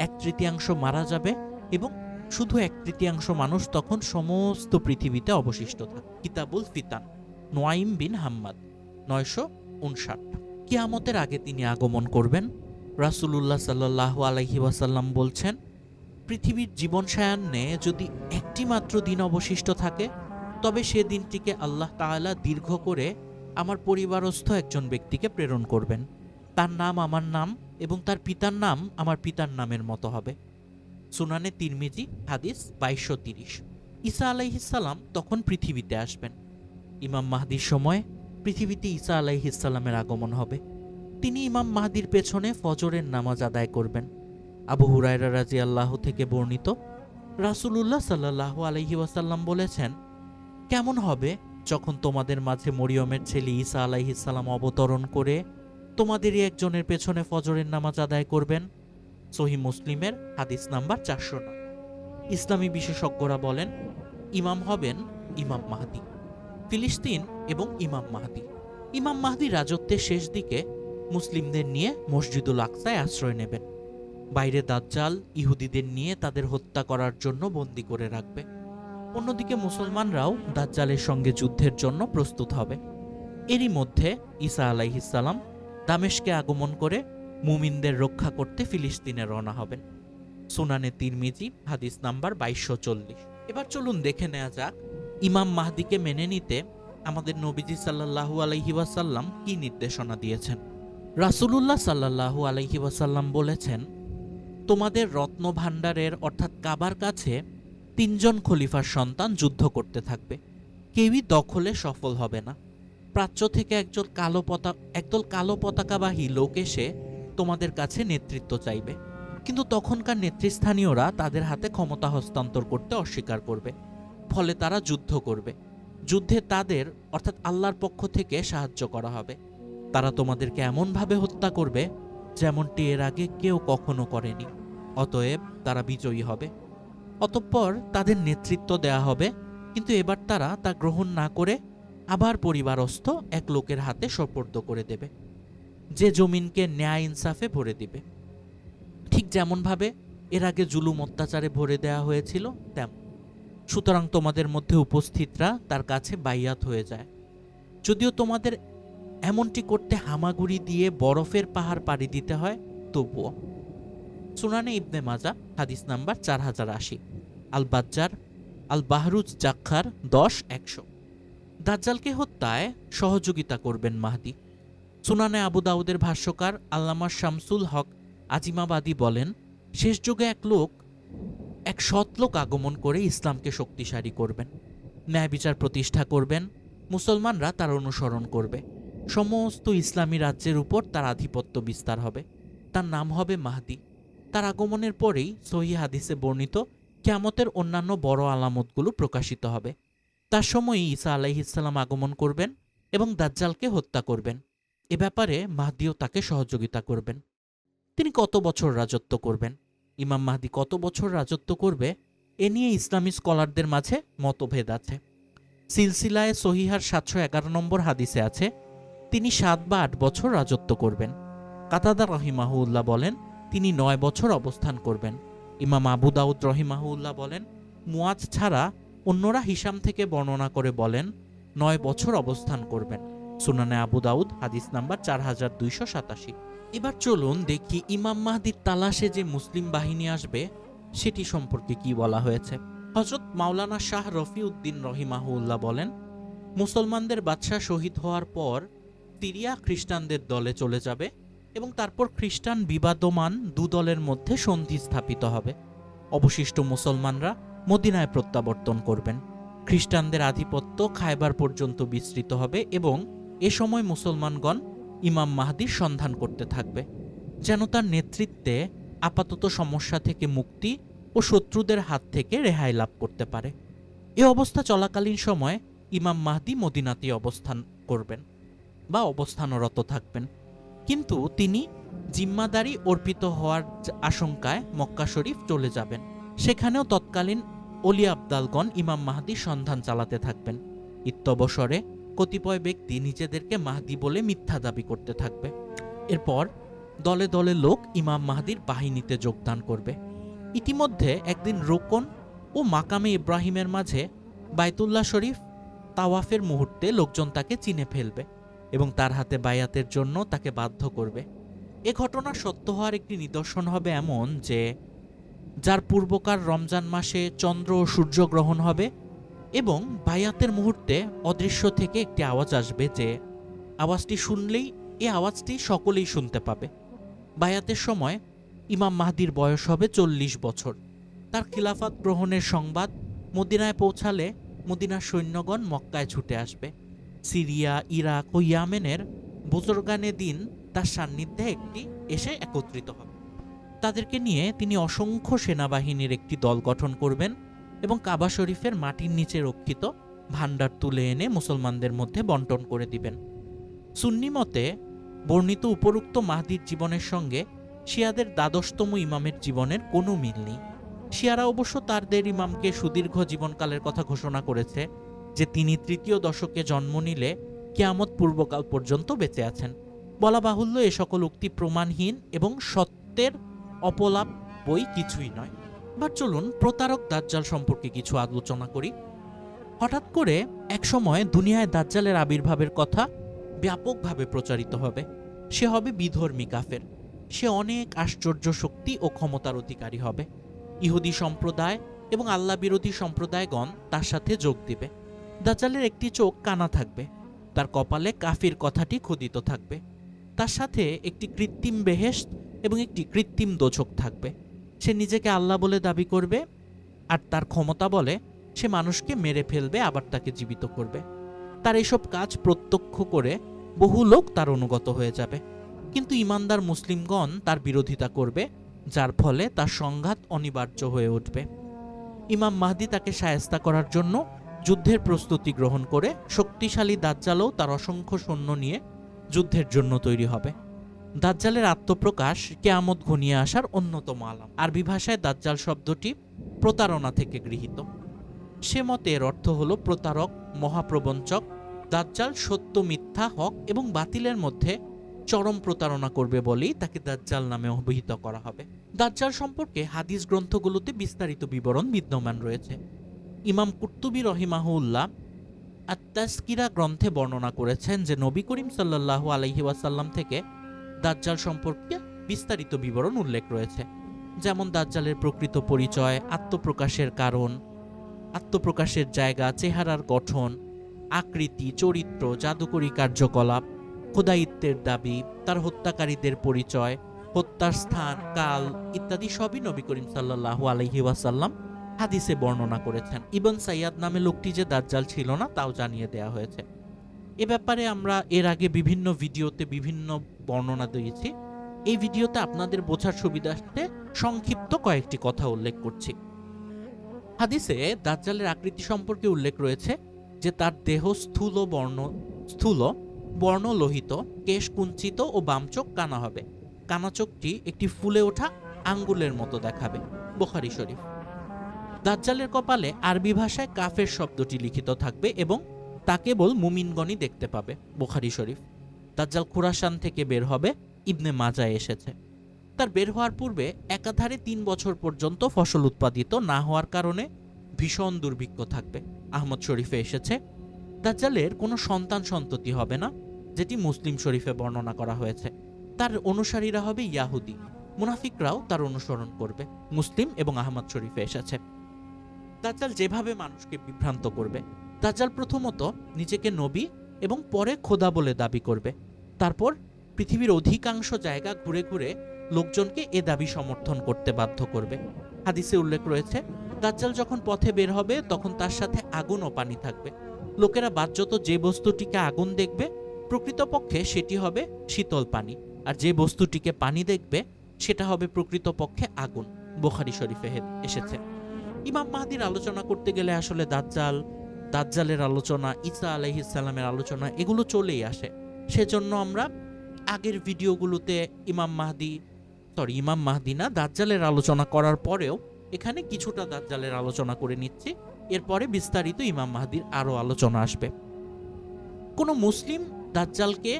1/3 মারা যাবে এবং শুধু 1/3 মানুষ তখন সমস্ত পৃথিবীতে অবশিষ্ট থাকবে। কিতাবুল ফিতান, নোয়াইম বিন হাম্মাদ, 959। কিয়ামতের আগে তিনি আগমন করবেন। রাসূলুল্লাহ সাল্লাল্লাহু আলাইহি ওয়াসাল্লাম বলছেন, পৃথিবীর জীবন সায়ান্নে যদি একটি মাত্র দিন অবশিষ্ট থাকে, তবে সে দিনটিকে আল্লাহ তাআলা দীর্ঘ করে আমার পরিবারস্থ একজন ব্যক্তিকে প্রেরণ করবেন। তার নাম আমার নাম এবং তার পিতার নাম আমার পিতার নামের মতো হবে। সুনানে তিরমিজি, হাদিস 2230। ঈসা আলাইহিসসালাম তখন পৃথিবীতে আসবেন। ইমাম মাহদীর সময় পৃথিবীতে ঈসা আলাইহিসসালামের আগমন হবে। তিনি ইমাম মাহদীর পেছনে ফজরের নামাজ আদায় করবেন। আবু হুরায়রা রাদিয়াল্লাহু থেকে বর্ণিত, রাসূলুল্লাহ সাল্লাল্লাহু আলাইহি ওয়াসাল্লাম বলেছেন, কেমন হবে যখন তোমাদের মাঝে মরিয়মের ছেলে ঈসা আলাইহিসসালাম অবতরণ করে তোমাদেরই একজনের পেছনে ফজরের নামাজ আদায় করবেন। সহিহ মুসলিমের হাদিস নাম্বার 409। ইসলামী বিশেষজ্ঞরা বলেন, ইমাম হবেন ইমাম মাহদী। ফিলিস্তিন এবং ইমাম মাহদী। ইমাম মাহদী রাজত্বের শেষ দিকে মুসলিমদের নিয়ে মসজিদুল আকসায় আশ্রয় নেবেন। বাইরে দাজ্জাল ইহুদিদের নিয়ে তাদের হত্যা করার জন্য বন্দী করে রাখবে। অন্যদিকে মুসলমানরাও দাজ্জালের সঙ্গে যুদ্ধের জন্য প্রস্তুত হবে। এরই মধ্যে ঈসা আলাইহিসসালাম দামেশকে আগমন করে মুমিনদের রক্ষা করতে ফিলিস্তিনে রওনা হবেন। সুনানে তিরমিজি, হাদিস নাম্বার 2240। এবার চলুন দেখে নেওয়া যাক ইমাম মাহদীকে মেনে নিতে আমাদের নবীজি সাল্লাল্লাহু আলাইহি ওয়াসাল্লাম কি নির্দেশনা দিয়েছেন। রাসূলুল্লাহ সাল্লাল্লাহু আলাইহি ওয়াসাল্লাম বলেছেন, তোমাদের রত্ন ভাণ্ডারের অর্থাৎ কাবার কাছে 3 জন খলিফার সন্তান যুদ্ধ করতে থাকবে। কেউই দখলে সফল হবে না। প্রাচ্য থেকে একদল কালো পতাকাবাহী লোক এসে তোমাদের কাছে নেতৃত্ব চাইবে, কিন্তু তখনকার নেতৃস্থানীয়রা তাদের হাতে ক্ষমতা হস্তান্তর করতে অস্বীকার করবে। ফলে তারা যুদ্ধ করবে। যুদ্ধে তাদের অর্থাৎ আল্লাহর পক্ষ থেকে সাহায্য করা হবে। তারা তোমাদেরকে এমনভাবে হত্যা করবে যেমনটি এর আগে কেউ কখনো করেনি। অতএব তারা বিজয়ী হবে। অতঃপর তাদের নেতৃত্ব দেয়া হবে, কিন্তু এবার তারা তা গ্রহণ না করে আবার পরিবারস্থ এক লোকের হাতে সোপর্দ করে দেবে, যে জমিনকে ন্যায় ইনসাফে ভরে দিবে। ঠিক যেমনভাবে এর আগে জুলুম অত্যাচারে ভরে দেয়া হয়েছিল তেমন। সুতরাং তোমাদের মধ্যে উপস্থিতরা তার কাছে বাইয়াত হয়ে যায়। যদিও তোমাদের এমনটি করতে হামাগুড়ি দিয়ে বরফের পাহাড় পাড়ি দিতে হয়, তবুও। সুনানে ইবনে মাজা, হাদিস নাম্বার 4080। আল বাজ্জার, আল বাহরুজ জাক্কার 10-100। দাজ্জালকে হত্যায় সহযোগিতা করবেন মাহদী। সুনানে আবু দাউদের ভাষ্যকার আল্লামা শামসুল হক আজিমাবাদী বলেন, শেষ যুগে এক সৎ লোক আগমন করে ইসলামকে শক্তিশালী করবেন, ন্যায় বিচার প্রতিষ্ঠা করবেন, মুসলমানরা তার অনুসরণ করবে, সমস্ত ইসলামী রাজ্যের উপর তার আধিপত্য বিস্তার হবে। তার নাম হবে মাহদী। তার আগমনের পরেই সহিহ হাদিসে বর্ণিত কিয়ামতের অন্যান্য বড় আলামতগুলো প্রকাশিত হবে। তার সময়ই ঈসা আলাইহিসসালাম আগমন করবেন এবং দাজ্জালকে হত্যা করবেন। এ ব্যাপারে মাহদীও তাকে সহযোগিতা করবেন। তিনি কত বছর রাজত্ব করবেন, ইমাম মাহদী কত বছর রাজত্ব করবে, এ নিয়ে ইসলামী স্কলারদের মাঝে মতভেদ আছে। সিলসিলায়ে সহিহার 711 নম্বর হাদিসে আছে তিনি 7 বা 8 বছর রাজত্ব করবেন। কাতাদা রহিমাহুল্লাহ বলেন তিনি 9 বছর অবস্থান করবেন। ইমাম আবু দাউদ রহিমাহুল্লাহ বলেন মুয়াজ ছাড়া অন্যরা হিসাম থেকে বর্ণনা করে বলেন 9 বছর অবস্থান করবেন। সুনানে আবু দাউদ, হাদিস নাম্বার 4287। এবার চলুন দেখি ইমাম মাহদীর তালাশে যে মুসলিম বাহিনী আসবে সেটি সম্পর্কে কি বলা হয়েছে। হযরত মাওলানা শাহ রফিউদ্দিন রহিমাহুল্লাহ বলেন, মুসলমানদের বাদশাহ শহীদ হওয়ার পর সিরিয়া খ্রিস্টানদের দলে চলে যাবে এবং তারপর খ্রিস্টান বিবাদমান দু দলের মধ্যে সন্ধি স্থাপিত হবে। অবশিষ্ট মুসলমানরা মদিনায় প্রত্যাবর্তন করবেন। খ্রিস্টানদের আধিপত্য খায়বার পর্যন্ত বিস্তৃত হবে এবং এ সময় মুসলমানগণ ইমাম মাহদির সন্ধান করতে থাকবে, যেন তার নেতৃত্বে আপাতত সমস্যা থেকে মুক্তি ও শত্রুদের হাত থেকে রেহাই লাভ করতে পারে। এ অবস্থা চলাকালীন সময় ইমাম মাহদি মদিনাতে অবস্থান করবেন বা অবস্থানরত থাকবেন, কিন্তু তিনি জিম্মাদারি অর্পিত হওয়ার আশঙ্কায় মক্কা শরীফ চলে যাবেন। সেখানেও তৎকালীন অলি আবদালগণ ইমাম মাহদির সন্ধান চালাতে থাকবেন। ইত্যবসরে কতিপয় ব্যক্তি নিজেদেরকে মাহদি বলে মিথ্যা দাবি করতে থাকবে। এরপর দলে দলে লোক ইমাম মাহদির বাহিনীতে যোগদান করবে। ইতিমধ্যে একদিন রোকন ও মাকামে ইব্রাহিমের মাঝে বাইতুল্লাহ শরীফ তাওয়াফের মুহূর্তে লোকজন তাকে চিনে ফেলবে এবং তার হাতে বায়াতের জন্য তাকে বাধ্য করবে। এ ঘটনা সত্য হওয়ার একটি নিদর্শন হবে এমন যে, যার পূর্বকার রমজান মাসে চন্দ্র ও সূর্যগ্রহণ হবে এবং বায়াতের মুহূর্তে অদৃশ্য থেকে একটি আওয়াজ আসবে, যে আওয়াজটি শুনলেই এ আওয়াজটি সকলেই শুনতে পাবে। বায়াতের সময় ইমাম মাহদির বয়স হবে 40 বছর। তার খিলাফত গ্রহণের সংবাদ মদিনায় পৌঁছালে মদিনার সৈন্যগণ মক্কায় ছুটে আসবে। সিরিয়া, ইরাক ও ইয়ামেনের বুজুর্গানে দিন তার সান্নিধ্যে এসে একত্রিত হবে। তাদেরকে নিয়ে তিনি অসংখ্য সেনাবাহিনীর একটি দল গঠন করবেন এবং কাবা শরীফের মাটির নিচে রক্ষিত ভাণ্ডার তুলে এনে মুসলমানদের মধ্যে বন্টন করে দিবেন। সুন্নি মতে বর্ণিত উপরোক্ত মাহদির জীবনের সঙ্গে শিয়াদের দ্বাদশতম ইমামের জীবনের কোনো মিল নেই। শিয়ারা অবশ্য তাদের ইমামকে সুদীর্ঘ জীবনকালের কথা ঘোষণা করেছে, যে তিনি 3য় দশকে জন্ম নিলে কিয়ামত পূর্বকাল পর্যন্ত বেঁচে আছেন। বলা বাহুল্য, এ সকল উক্তি প্রমাণহীন এবং সত্যের অপলাপ বই কিছুই নয়। এবার চলুন প্রতারক দাজ্জাল সম্পর্কে কিছু আলোচনা করি। হঠাৎ করে একসময় দুনিয়ায় দাজ্জালের আবির্ভাবের কথা ব্যাপকভাবে প্রচারিত হবে। সে হবে বিধর্মী কাফের। সে অনেক আশ্চর্য শক্তি ও ক্ষমতার অধিকারী হবে। ইহুদি সম্প্রদায় এবং আল্লাহ বিরোধী সম্প্রদায়গণ তার সাথে যোগ দিবে। দাজ্জালের একটি চোখ কানা থাকবে, তার কপালে কাফির কথাটি খোদিত থাকবে, তার সাথে একটি কৃত্রিম বেহেশত এবং একটি কৃত্রিম দোজখ থাকবে। সে নিজেকে আল্লাহ বলে দাবি করবে আর তার ক্ষমতা বলে সে মানুষকে মেরে ফেলবে, আবার তাকে জীবিত করবে। তার এসব কাজ প্রত্যক্ষ করে বহু লোক তার অনুগত হয়ে যাবে, কিন্তু ইমানদার মুসলিমগণ তার বিরোধিতা করবে, যার ফলে তার সংঘাত অনিবার্য হয়ে উঠবে। ইমাম মাহদি তাকে শায়েস্তা করার জন্য যুদ্ধের প্রস্তুতি গ্রহণ করে শক্তিশালী দাজ্জালও তার অসংখ্য সৈন্য নিয়ে যুদ্ধের জন্য তৈরি হবে। দাজ্জালের আত্মপ্রকাশ কিয়ামত ঘনিয়ে আসার অন্যতম আলাম। আরবি ভাষায় দাজ্জাল শব্দটি প্রতারণা থেকে গৃহীত। সে মতে এর অর্থ হল প্রতারক, মহাপ্রবঞ্চক। দাজ্জাল সত্য, মিথ্যা, হক এবং বাতিলের মধ্যে চরম প্রতারণা করবে বলেই তাকে দাজ্জাল নামে অভিহিত করা হবে। দাজ্জাল সম্পর্কে হাদিস গ্রন্থগুলোতে বিস্তারিত বিবরণ বিদ্যমান রয়েছে। ইমাম কুর্তুবী রহিমাহুল্লাহ আত-তাজকিরা গ্রন্থে বর্ণনা করেছেন যে নবী করিম সাল্লাল্লাহু আলাইহি ওয়াসাল্লাম থেকে দাজ্জাল সম্পর্কে বিস্তারিত বিবরণ উল্লেখ রয়েছে, যেমন দাজ্জালের প্রকৃত পরিচয়, আত্মপ্রকাশের কারণ, আত্মপ্রকাশের জায়গা, চেহারার গঠন, আকৃতি, চরিত্র, জাদুকরী কার্যকলাপ, খোদাইত্বের দাবি, তার হত্যাকারীদের পরিচয়, হত্যার স্থান, কাল ইত্যাদি সবই নবী করিম সাল্লাল্লাহু আলাইহি ওয়াসাল্লাম হাদিসে বর্ণনা করেছেন। ইবন সাইয়াদ নামে লোকটি যে দাজ্জাল ছিল না তাও জানিয়ে দেয়া হয়েছে। এ ব্যাপারে আমরা এর আগে বিভিন্ন ভিডিওতে বিভিন্ন বর্ণনা দিয়েছি। এই ভিডিওতে আপনাদের বোঝার সুবিধার্থে সংক্ষিপ্ত কয়েকটি কথা উল্লেখ করছি। হাদিসে দাজ্জালের আকৃতি সম্পর্কে উল্লেখ রয়েছে যে তার দেহ স্থূল বর্ণলোহিত, কেশ কুঞ্চিত ও বাম চোখ কানা হবে। কানা চোখটি একটি ফুলে ওঠা আঙ্গুলের মতো দেখাবে। বুখারী শরীফ। দাজ্জালের কপালে আরবি ভাষায় কাফের শব্দটি লিখিত থাকবে এবং তা কেবল মুমিনগণই দেখতে পাবে। বুখারী শরীফ। দাজ্জাল খুরাসান থেকে বের হবে, ইবনে মাজায় এসেছে। তার বের হওয়ার পূর্বে একাধারে 3 বছর পর্যন্ত ফসল উৎপাদিত না হওয়ার কারণে ভীষণ দুর্ভিক্ষ থাকবে। আহমদ শরীফে এসেছে দাজ্জালের কোনো সন্তান সন্ততি হবে না, যেটি মুসলিম শরীফে বর্ণনা করা হয়েছে। তার অনুসারীরা হবে ইয়াহুদি, মুনাফিকরাও তার অনুসরণ করবে। মুসলিম এবং আহমদ শরীফে এসেছে। দাজ্জাল যেভাবে মানুষকে বিভ্রান্ত করবে। দাজ্জাল প্রথমত নিজেকে নবী এবং পরে খোদা বলে দাবি করবে। তারপর পৃথিবীর অধিকাংশ জায়গা ঘুরে ঘুরে লোকজনকে এ দাবি সমর্থন করতে বাধ্য করবে। হাদিসে উল্লেখ রয়েছে, দাজ্জাল যখন পথে বের হবে তখন তার সাথে আগুন ও পানি থাকবে। লোকেরা বাহ্যত যে বস্তুটিকে আগুন দেখবে, প্রকৃতপক্ষে সেটি হবে শীতল পানি, আর যে বস্তুটিকে পানি দেখবে সেটা হবে প্রকৃতপক্ষে আগুন। বুখারী শরীফে এসেছে। ইমাম মাহদির আলোচনা করতে গেলে আসলে দাজ্জালের আলোচনা, ঈসা আলাইহিস সালামের আলোচনা এগুলো চলেই আসে। সেজন্য আমরা আগের ভিডিওগুলোতে ইমাম মাহদি না, দাজ্জালের আলোচনা করার পরেও এখানে কিছুটা দাজ্জালের আলোচনা করে নিচ্ছি। এরপরে বিস্তারিত ইমাম মাহদির আরও আলোচনা আসবে। কোনো মুসলিম দাজ্জালকে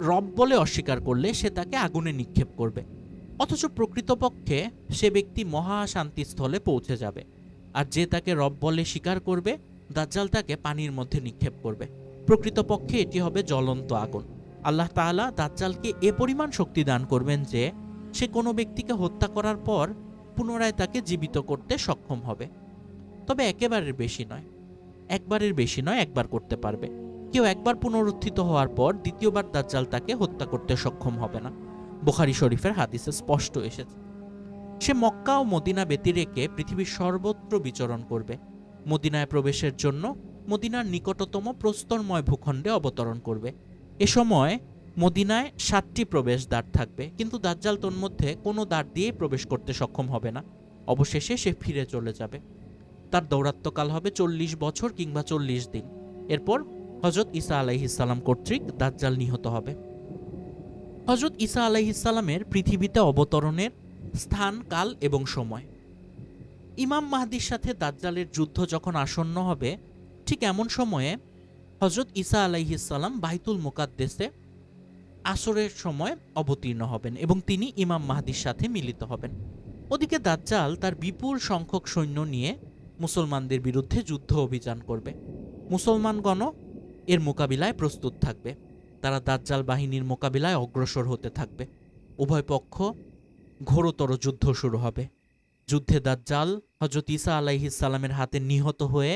রব বলে অস্বীকার করলে সে তাকে আগুনে নিক্ষেপ করবে, অথচ প্রকৃতপক্ষে সে ব্যক্তি মহা শান্তিস্থলে পৌঁছে যাবে। আর যে তাকে রব বলে স্বীকার করবে, দাজ্জাল তাকে পানির মধ্যে নিক্ষেপ করবে। প্রকৃতপক্ষে এটি হবে জ্বলন্ত আগুন। আল্লাহ তাআলা দাজ্জালকে এ পরিমাণ শক্তি দান করবেন যে সে কোনো ব্যক্তিকে হত্যা করার পর পুনরায় তাকে জীবিত করতে সক্ষম হবে। তবে একবারের বেশি নয়, একবার করতে পারবে। কেউ একবার পুনরুত্থিত হওয়ার পর দ্বিতীয়বার দাজ্জাল তাকে হত্যা করতে সক্ষম হবে না। বুখারী শরীফের হাদিসে স্পষ্ট এসেছে। সে মক্কা ও মদিনা ব্যতিরেকে পৃথিবীর সর্বত্র বিচরণ করবে। মদিনায় প্রবেশের জন্য মদিনার নিকটতম প্রস্তরময় ভূখণ্ডে অবতরণ করবে। এ সময় মদিনায় 7টি প্রবেশদ্বার থাকবে, কিন্তু দাজ্জাল তন্মধ্যে কোনো দ্বার দিয়েই প্রবেশ করতে সক্ষম হবে না। অবশেষে সে ফিরে চলে যাবে। তার দৌরাত্ম্যকাল হবে 40 বছর কিংবা 40 দিন। এরপর হযরত ঈসা আলাইহিস সালাম কর্তৃক দাজ্জাল নিহত হবে। হযরত ঈসা আলাইহিস সালামের পৃথিবীতে অবতরণের স্থান, কাল এবং সময়। ইমাম মাহদির সাথে দাজ্জালের যুদ্ধ যখন আসন্ন হবে, ঠিক এমন সময়ে হযরত ঈসা আলাইহিস সালাম বাইতুল মুকাদ্দেসে আসরের সময় অবতীর্ণ হবেন এবং তিনি ইমাম মাহদির সাথে মিলিত হবেন। ওদিকে দাজ্জাল তার বিপুল সংখ্যক সৈন্য নিয়ে মুসলমানদের বিরুদ্ধে যুদ্ধ অভিযান করবে। মুসলমানগণ এর মোকাবিলায় প্রস্তুত থাকবে। তারা দাজ্জাল বাহিনীর মোকাবিলায় অগ্রসর হতে থাকবে। উভয় পক্ষ ঘোরতর যুদ্ধ শুরু হবে। যুদ্ধে দাজ্জাল হযরত ঈসা আলাইহিস সালামের হাতে নিহত হয়ে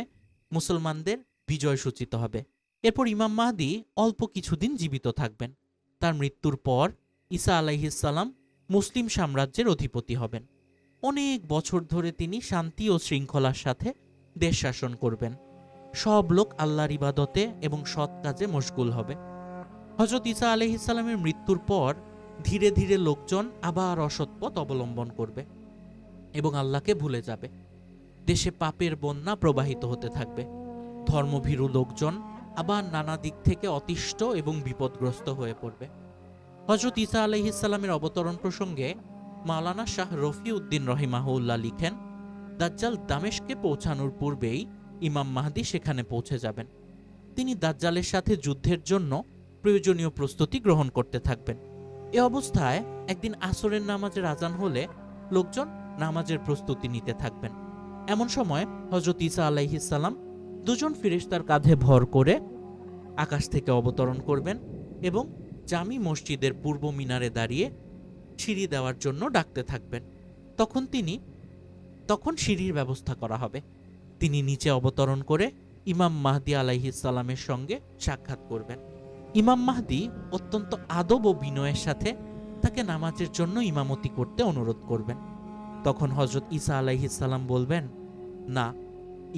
মুসলমানদের বিজয় সূচিত হবে। এরপর ইমাম মাহদি অল্প কিছুদিন জীবিত থাকবেন। তার মৃত্যুর পর ঈসা আলাইহিস সালাম মুসলিম সাম্রাজ্যের অধিপতি হবেন। অনেক বছর ধরে তিনি শান্তি ও শৃঙ্খলার সাথে দেশ শাসন করবেন। সব লোক আল্লাহর ইবাদতে এবং সৎ কাজে মশগুল হবে। হযরত ঈসা আলাইহিস সালামের মৃত্যুর পর ধীরে ধীরে লোকজন আবার অসৎ পথ অবলম্বন করবে এবং আল্লাহকে ভুলে যাবে। দেশে পাপের বন্যা প্রবাহিত হতে থাকবে। ধর্মভীরু লোকজন আবার নানা দিক থেকে অতিষ্ঠ এবং বিপদগ্রস্ত হয়ে পড়বে। হযরত ঈসা আলাইহিস সালামের অবতরণ প্রসঙ্গে মাওলানা শাহ রফিউদ্দিন রহিমাহুল্লাহ লিখেন, দাজ্জাল দামেশকে পৌঁছানোর পূর্বেই ইমাম মাহদি সেখানে পৌঁছে যাবেন। তিনি দাজ্জালের সাথে যুদ্ধের জন্য প্রয়োজনীয় প্রস্তুতি গ্রহণ করতে থাকবেন। এ অবস্থায় একদিন আসরের নামাজের আজান হলে লোকজন নামাজের প্রস্তুতি নিতে থাকবেন। এমন সময় হযরত ঈসা আলাইহিস সালাম দুজন ফেরেশতার কাঁধে ভর করে আকাশ থেকে অবতরণ করবেন এবং জামি মসজিদের পূর্ব মিনারে দাঁড়িয়ে সিঁড়ি দেওয়ার জন্য ডাকতে থাকবেন। তখন সিঁড়ির ব্যবস্থা করা হবে। তিনি নিচে অবতরণ করে ইমাম মাহদি আলাইহিস সালামের সঙ্গে সাক্ষাৎ করবেন। ইমাম মাহদি অত্যন্ত আদব ও বিনয়ের সাথে তাকে নামাজের জন্য ইমামতি করতে অনুরোধ করবেন। তখন হযরত ঈসা আলাইহিস সালাম বলবেন, না,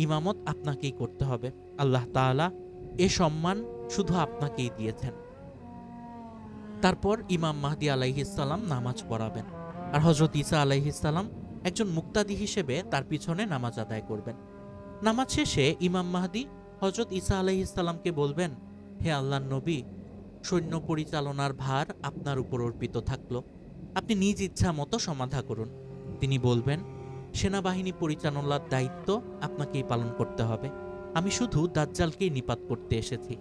ইমামত আপনাকেই করতে হবে। আল্লাহ তাআলা এ সম্মান শুধু আপনাকেই দিয়েছেন। তারপর ইমাম মাহদি আলাইহিস সালাম নামাজ পড়াবেন, আর হযরত ঈসা আলাইহিস সালাম একজন মুক্তাদি হিসেবে তার পিছনে নামাজ আদায় করবেন। নামাজ শেষে ইমাম মাহদি হযরত ঈসা আলাইহিস সালামকে বলবেন, হে আল্লাহর নবী, সৈন্য পরিচালনার ভার আপনার উপর অর্পিত থাকলো, আপনি নিজ ইচ্ছা মতো সমাধা করুন। তিনি বলবেন, সেনাবাহিনী পরিচালনার দায়িত্ব আপনাকেই পালন করতে হবে। আমি শুধু দাজ্জালকেই নিপাত করতে এসেছি,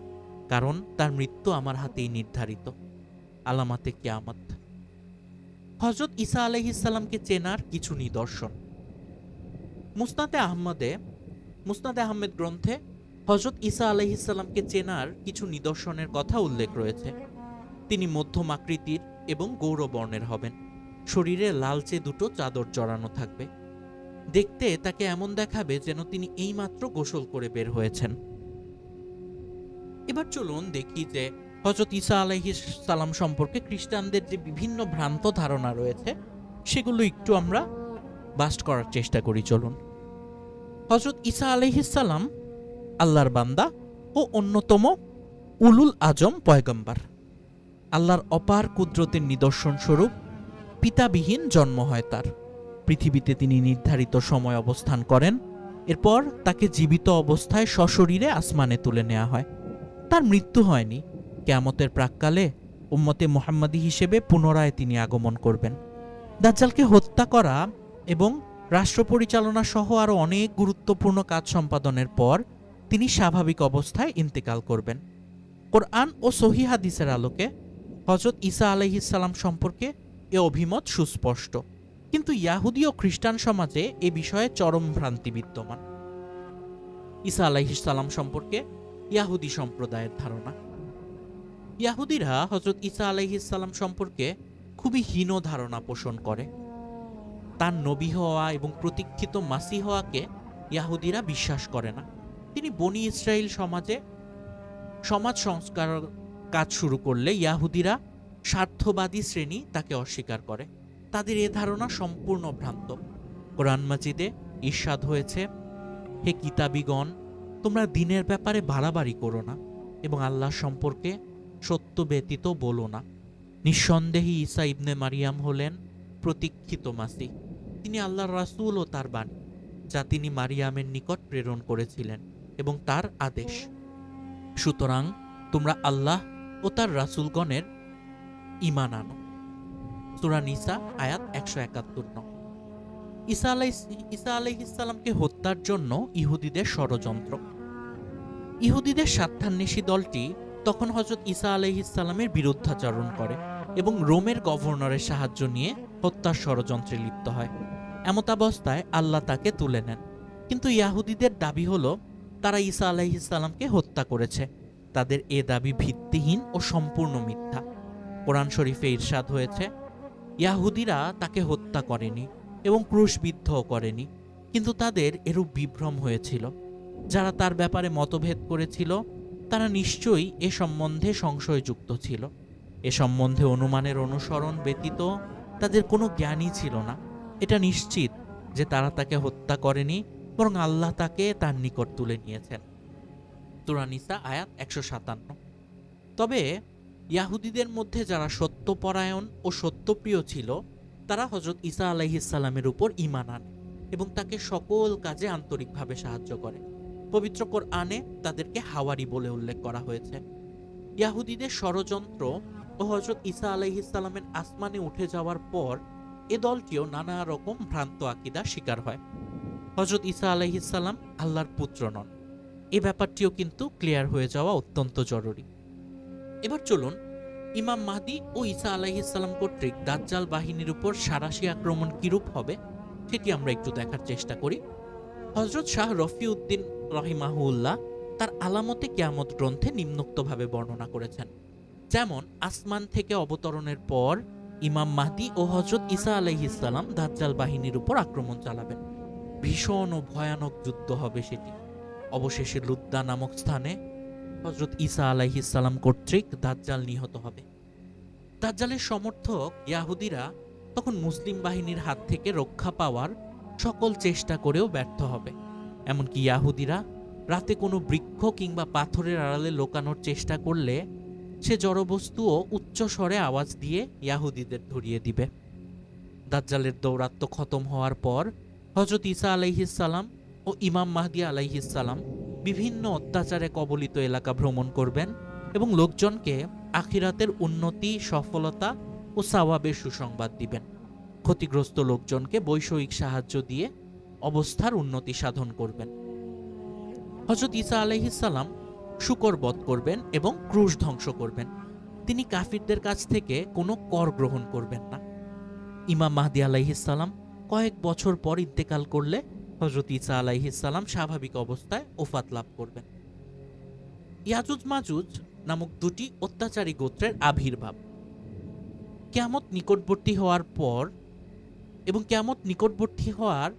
কারণ তার মৃত্যু আমার হাতেই নির্ধারিত। আলামাতে কিয়ামত। হযরত ঈসা আলাইহিস সালামকে চেনার কিছু নিদর্শন। মুসনাদে আহমেদ গ্রন্থে হযরত ঈসা আলাইহিস সালামকে চেনার কিছু নিদর্শনের কথা উল্লেখ রয়েছে। তিনি মধ্যম আকৃতির এবং গৌর বর্ণের হবেন। শরীরে লালচে দুটো চাদর জড়ানো থাকবে। দেখতে তাকে এমন দেখাবে যেন তিনি এইমাত্র গোসল করে বের হয়েছেন। এবার চলুন দেখি যে হযরত ঈসা আলাইহিস সালাম সম্পর্কে খ্রিস্টানদের যে বিভিন্ন ভ্রান্ত ধারণা রয়েছে সেগুলো একটু আমরা বাস্ট করার চেষ্টা করি। চলুন। হযরত ঈসা আলাইহিস সালাম আল্লাহর বান্দা ও অন্যতম উলুল আজম পয়গম্বর। আল্লাহর অপার কুদরতের নিদর্শন স্বরূপ পিতাবিহীন জন্ম হয় তার। পৃথিবীতে তিনি নির্ধারিত সময় অবস্থান করেন, এরপর তাকে জীবিত অবস্থায় সশরীরে আসমানে তুলে নেওয়া হয়। তার মৃত্যু হয়নি। কিয়ামতের প্রাক্কালে উম্মতে মুহাম্মাদী হিসেবে পুনরায় তিনি আগমন করবেন। দাজ্জালকে হত্যা করা এবং রাষ্ট্র পরিচালনা সহ আরও অনেক গুরুত্বপূর্ণ কাজ সম্পাদনের পর তিনি স্বাভাবিক অবস্থায় ইন্তেকাল করবেন। কোরআন ও সহিহ হাদিসের আলোকে হযরত ঈসা আলাইহিস সালাম সম্পর্কে এ অভিমত সুস্পষ্ট, কিন্তু ইয়াহুদী ও খ্রিস্টান সমাজে এ বিষয়ে চরম ভ্রান্তি বিদ্যমান। ঈসা আলাইহিস সালাম সম্পর্কে ইয়াহুদী সম্প্রদায়ের ধারণা। ইয়াহুদীরা হযরত ঈসা আলাইহিস সালাম সম্পর্কে খুবই হীন ধারণা পোষণ করে। তার নবী হওয়া এবং প্রতীক্ষিত মাসিহ হওয়াকে ইয়াহুদীরা বিশ্বাস করে না। তিনি বনি ইসরাইল সমাজ সংস্কার কাজ শুরু করলে ইয়াহুদীরা স্বার্থবাদী শ্রেণী তাকে অস্বীকার করে। তাদের এ ধারণা সম্পূর্ণ ভ্রান্ত। কোরআন মাজিদে ইরশাদ হয়েছে, হে কিতাবীগণ, তোমরা দ্বীনের ব্যাপারে বাড়াবাড়ি করো না এবং আল্লাহ সম্পর্কে সত্য ব্যতীত বলো না। নিঃসন্দেহে ঈসা ইবনে মারিয়াম হলেন প্রতীক্ষিত মাসিহ। তিনি আল্লাহর রাসূল ও তার বাণী, যা তিনি মারিয়ামের নিকট প্রেরণ করেছিলেন এবং তার আদেশ। সুতরাং তোমরা আল্লাহ ও তার রাসূলগণের ঈমান আনো। সূরা নিসা আয়াত 171। ঈসা আলাইহিস সালামকে হত্যার জন্য ইহুদিদের ষড়যন্ত্র। ইহুদিদের স্বার্থান্বেষী দলটি তখন হযরত ঈসা আলাইহিস সালামের বিরুদ্ধাচরণ করে এবং রোমের গভর্নরের সাহায্য নিয়ে হত্যার ষড়যন্ত্রে লিপ্ত হয়। এমতাবস্থায় আল্লাহ তাকে তুলে নেন। কিন্তু ইয়াহুদীদের দাবি হলো তারা ঈসা আলাইহিস সালামকে হত্যা করেছে। তাদের এ দাবি ভিত্তিহীন ও সম্পূর্ণ মিথ্যা। কোরআন শরীফে ইরশাদ হয়েছে, ইয়াহুদীরা তাকে হত্যা করেনি এবং ক্রুশবিদ্ধও করেনি, কিন্তু তাদের এরূপ বিভ্রম হয়েছিল। যারা তার ব্যাপারে মতভেদ করেছিল তারা নিশ্চয়ই এ সম্বন্ধে সংশয়যুক্ত ছিল। এ সম্বন্ধে অনুমানের অনুসরণ ব্যতীত তাদের কোনো জ্ঞানই ছিল না। এটা নিশ্চিত যে তারা তাকে হত্যা করেনি, বরং আল্লাহ তাকে তার নিকট তুলে নিয়েছেন। সূরা নিসা আয়াত 157। তবে ইয়াহুদীদের মধ্যে যারা সত্যপরায়ণ ও সত্যপ্রিয় ছিল তারা হযরত ঈসা আলাইহিস সালামের উপর ঈমান আনে এবং তাকে সকল কাজে আন্তরিকভাবে সাহায্য করে। পবিত্র কোরআনে তাদেরকে হাওয়ারি বলে উল্লেখ করা হয়েছে। ইয়াহুদীদের ষড়যন্ত্র ও হযরত ঈসা আলাইহিস সালামের আসমানে উঠে যাওয়ার পর এ দলটিও নানা রকম ভ্রান্ত আকীদার শিকার হয়। হযরত ঈসা আলাইহিস সালাম আল্লাহর পুত্র নন, এ ব্যাপারটিও কিন্তু ক্লিয়ার হয়ে যাওয়া অত্যন্ত জরুরি। এবার চলুন ইমাম মাহদী ও ঈসা আলাইহিস সালাম কর্তৃক দাজ্জাল বাহিনীর উপর সারাশি আক্রমণ কিরূপ হবে সেটি আমরা একটু দেখার চেষ্টা করি। হযরত শাহ রফিউদ্দিন রাহিমাহুল্লাহ তার আলামতে কিয়ামত গ্রন্থে নিম্নোক্তভাবে বর্ণনা করেছেন। যেমন, আসমান থেকে অবতরণের পর ইমাম মাহদী ও হযরত ঈসা আলাইহিস সালাম দাজ্জাল বাহিনীর উপর আক্রমণ চালাবেন। ভীষণ ও ভয়ানক যুদ্ধ হবে সেটি। অবশেষে লুদ্দা নামক স্থানে হযরত ঈসা আলাইহিস সালাম কর্তৃক দাজ্জাল নিহত হবে। দাজ্জালের সমর্থক ইয়াহুদীরা তখন মুসলিম বাহিনীর হাত থেকে রক্ষা পাওয়ার সকল চেষ্টা করেও ব্যর্থ হবে। এমনকি ইয়াহুদীরা রাতে কোনো বৃক্ষ কিংবা পাথরের আড়ালে লুকানোর চেষ্টা করলে সে জড়বস্তুও উচ্চ স্বরে আওয়াজ দিয়ে ইয়াহুদীদের ধরিয়ে দিবে। দাজ্জালের দৌরাত্ম্য খতম হওয়ার পর হযরত ঈসা আলাইহিস সালাম ও ইমাম মাহদী আলাইহিস সালাম বিভিন্ন অত্যাচারে কবলিত এলাকা ভ্রমণ করবেন এবং লোকজনকে আখিরাতের উন্নতি, সফলতা ও সাওয়াবের সুসংবাদ দিবেন। ক্ষতিগ্রস্ত লোকজনকে বৈষয়িক সাহায্য দিয়ে অবস্থার উন্নতি সাধন করবেন। হযরত ঈসা আলাইহিস সালাম শূকর বধ করবেন এবং ক্রুশ ধ্বংস করবেন। তিনি কাফিরদের কাছ থেকে কোনো কর গ্রহণ করবেন না। ইমাম মাহদী আলাইহিস সালাম কয়েক বছর পর ইন্তেকাল করলে হযরত ঈসা আলাইহিস সালাম স্বাভাবিক অবস্থায় ওফাত লাভ করবেন। ইয়াজুজ মাজুজ নামক দুটি অত্যাচারী গোত্রের আবির্ভাব। কিয়ামত নিকটবর্তী হওয়ার পর এবং কিয়ামত নিকটবর্তী হওয়ার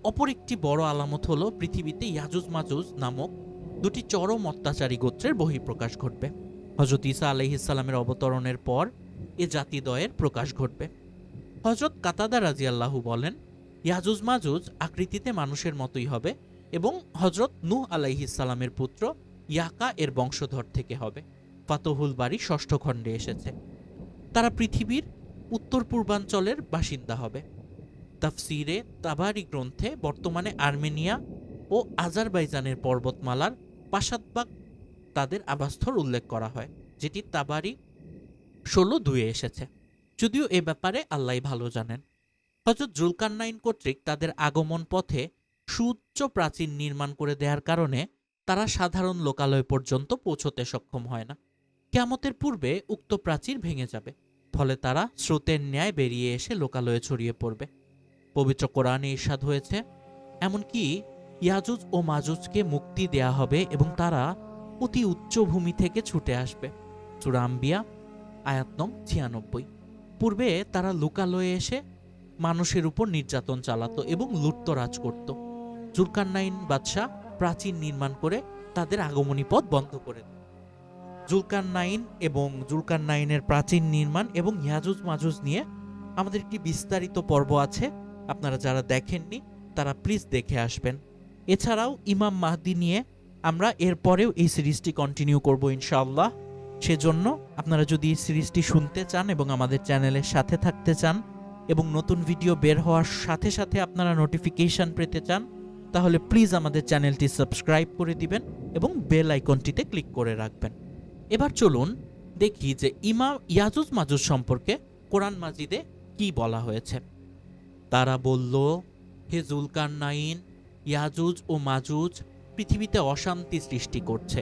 অপর একটি বড় আলামত হলো পৃথিবীতে ইয়াজুজ মাজুজ নামক দুটি চরম অত্যাচারী গোত্রের বহিঃপ্রকাশ ঘটবে। হযরত ঈসা আলাইহিস সালামের অবতরণের পর এ জাতিদ্বয়ের প্রকাশ ঘটবে। হযরত কাতাদা রাদিয়াল্লাহু বলেন, ইয়াজুজ মাজুজ আকৃতিতে মানুষের মতোই হবে এবং হযরত নূহ আলাইহিস সালামের পুত্র ইয়াকা এর বংশধর থেকে হবে। ফাতহুল বারী ৬ষ্ঠ খণ্ডে এসেছে। তারা পৃথিবীর উত্তর পূর্বাঞ্চলের বাসিন্দা হবে। তাফসিরে তাবারি গ্রন্থে বর্তমানে আর্মেনিয়া ও আজারবাইজানের পর্বতমালার পাশাতবাগ তাদের আবাসস্থল উল্লেখ করা হয়, যেটি তাবারি ১৬:২ এসেছে। যদিও এ ব্যাপারে আল্লাহ ভালো জানেন। হযরত জুলকারনাইন কর্তৃক তাদের আগমন পথে সুউচ্চ প্রাচীর নির্মাণ করে দেওয়ার কারণে তারা সাধারণ লোকালয় পর্যন্ত পৌঁছতে সক্ষম হয় না। কিয়ামতের পূর্বে উক্ত প্রাচীর ভেঙে যাবে, ফলে তারা স্রোতের ন্যায় বেরিয়ে এসে লোকালয়ে ছড়িয়ে পড়বে। পবিত্র কোরআনে ইরশাদ হয়েছে, এমনকি ইয়াজুজ ও মাজুজকে মুক্তি দেয়া হবে এবং তারা অতি উচ্চ ভূমি থেকে ছুটে আসবে। সূরা আম্বিয়া আয়াত নং ৯৬। পূর্বে তারা লোকালয়ে এসে মানুষের উপর নির্যাতন চালাতো এবং লুটতরাজ করত। জুলকারনাইন বাদশাহ প্রাচীর নির্মাণ করে তাদের আগমনী পথ বন্ধ করে দেয়। জুলকারনাইনের প্রাচীর নির্মাণ এবং ইয়াজুজ মাজুজ নিয়ে আমাদের একটি বিস্তারিত পর্ব আছে, আপনারা যারা দেখেননি তারা প্লিজ দেখে আসবেন। এছাড়াও ইমাম মাহদি নিয়ে আমরা এরপরেও এই সিরিজটি কন্টিনিউ করব ইনশাআল্লাহ। সেজন্য আপনারা যদি এই সিরিজটি শুনতে চান এবং আমাদের চ্যানেলের সাথে থাকতে চান এবং নতুন ভিডিও বের হওয়ার সাথে সাথে আপনারা নোটিফিকেশন পেতে চান, তাহলে প্লিজ আমাদের চ্যানেলটি সাবস্ক্রাইব করে দিবেন এবং বেল আইকনটিতে ক্লিক করে রাখবেন। এবার চলুন দেখি যে ইয়াজুজ মাজুজ সম্পর্কে কোরআন মাজিদে কি বলা হয়েছে। তারা বলল, হে জুলকারনাইন, ইয়াজুজ ও মাজুজ পৃথিবীতে অশান্তি সৃষ্টি করছে।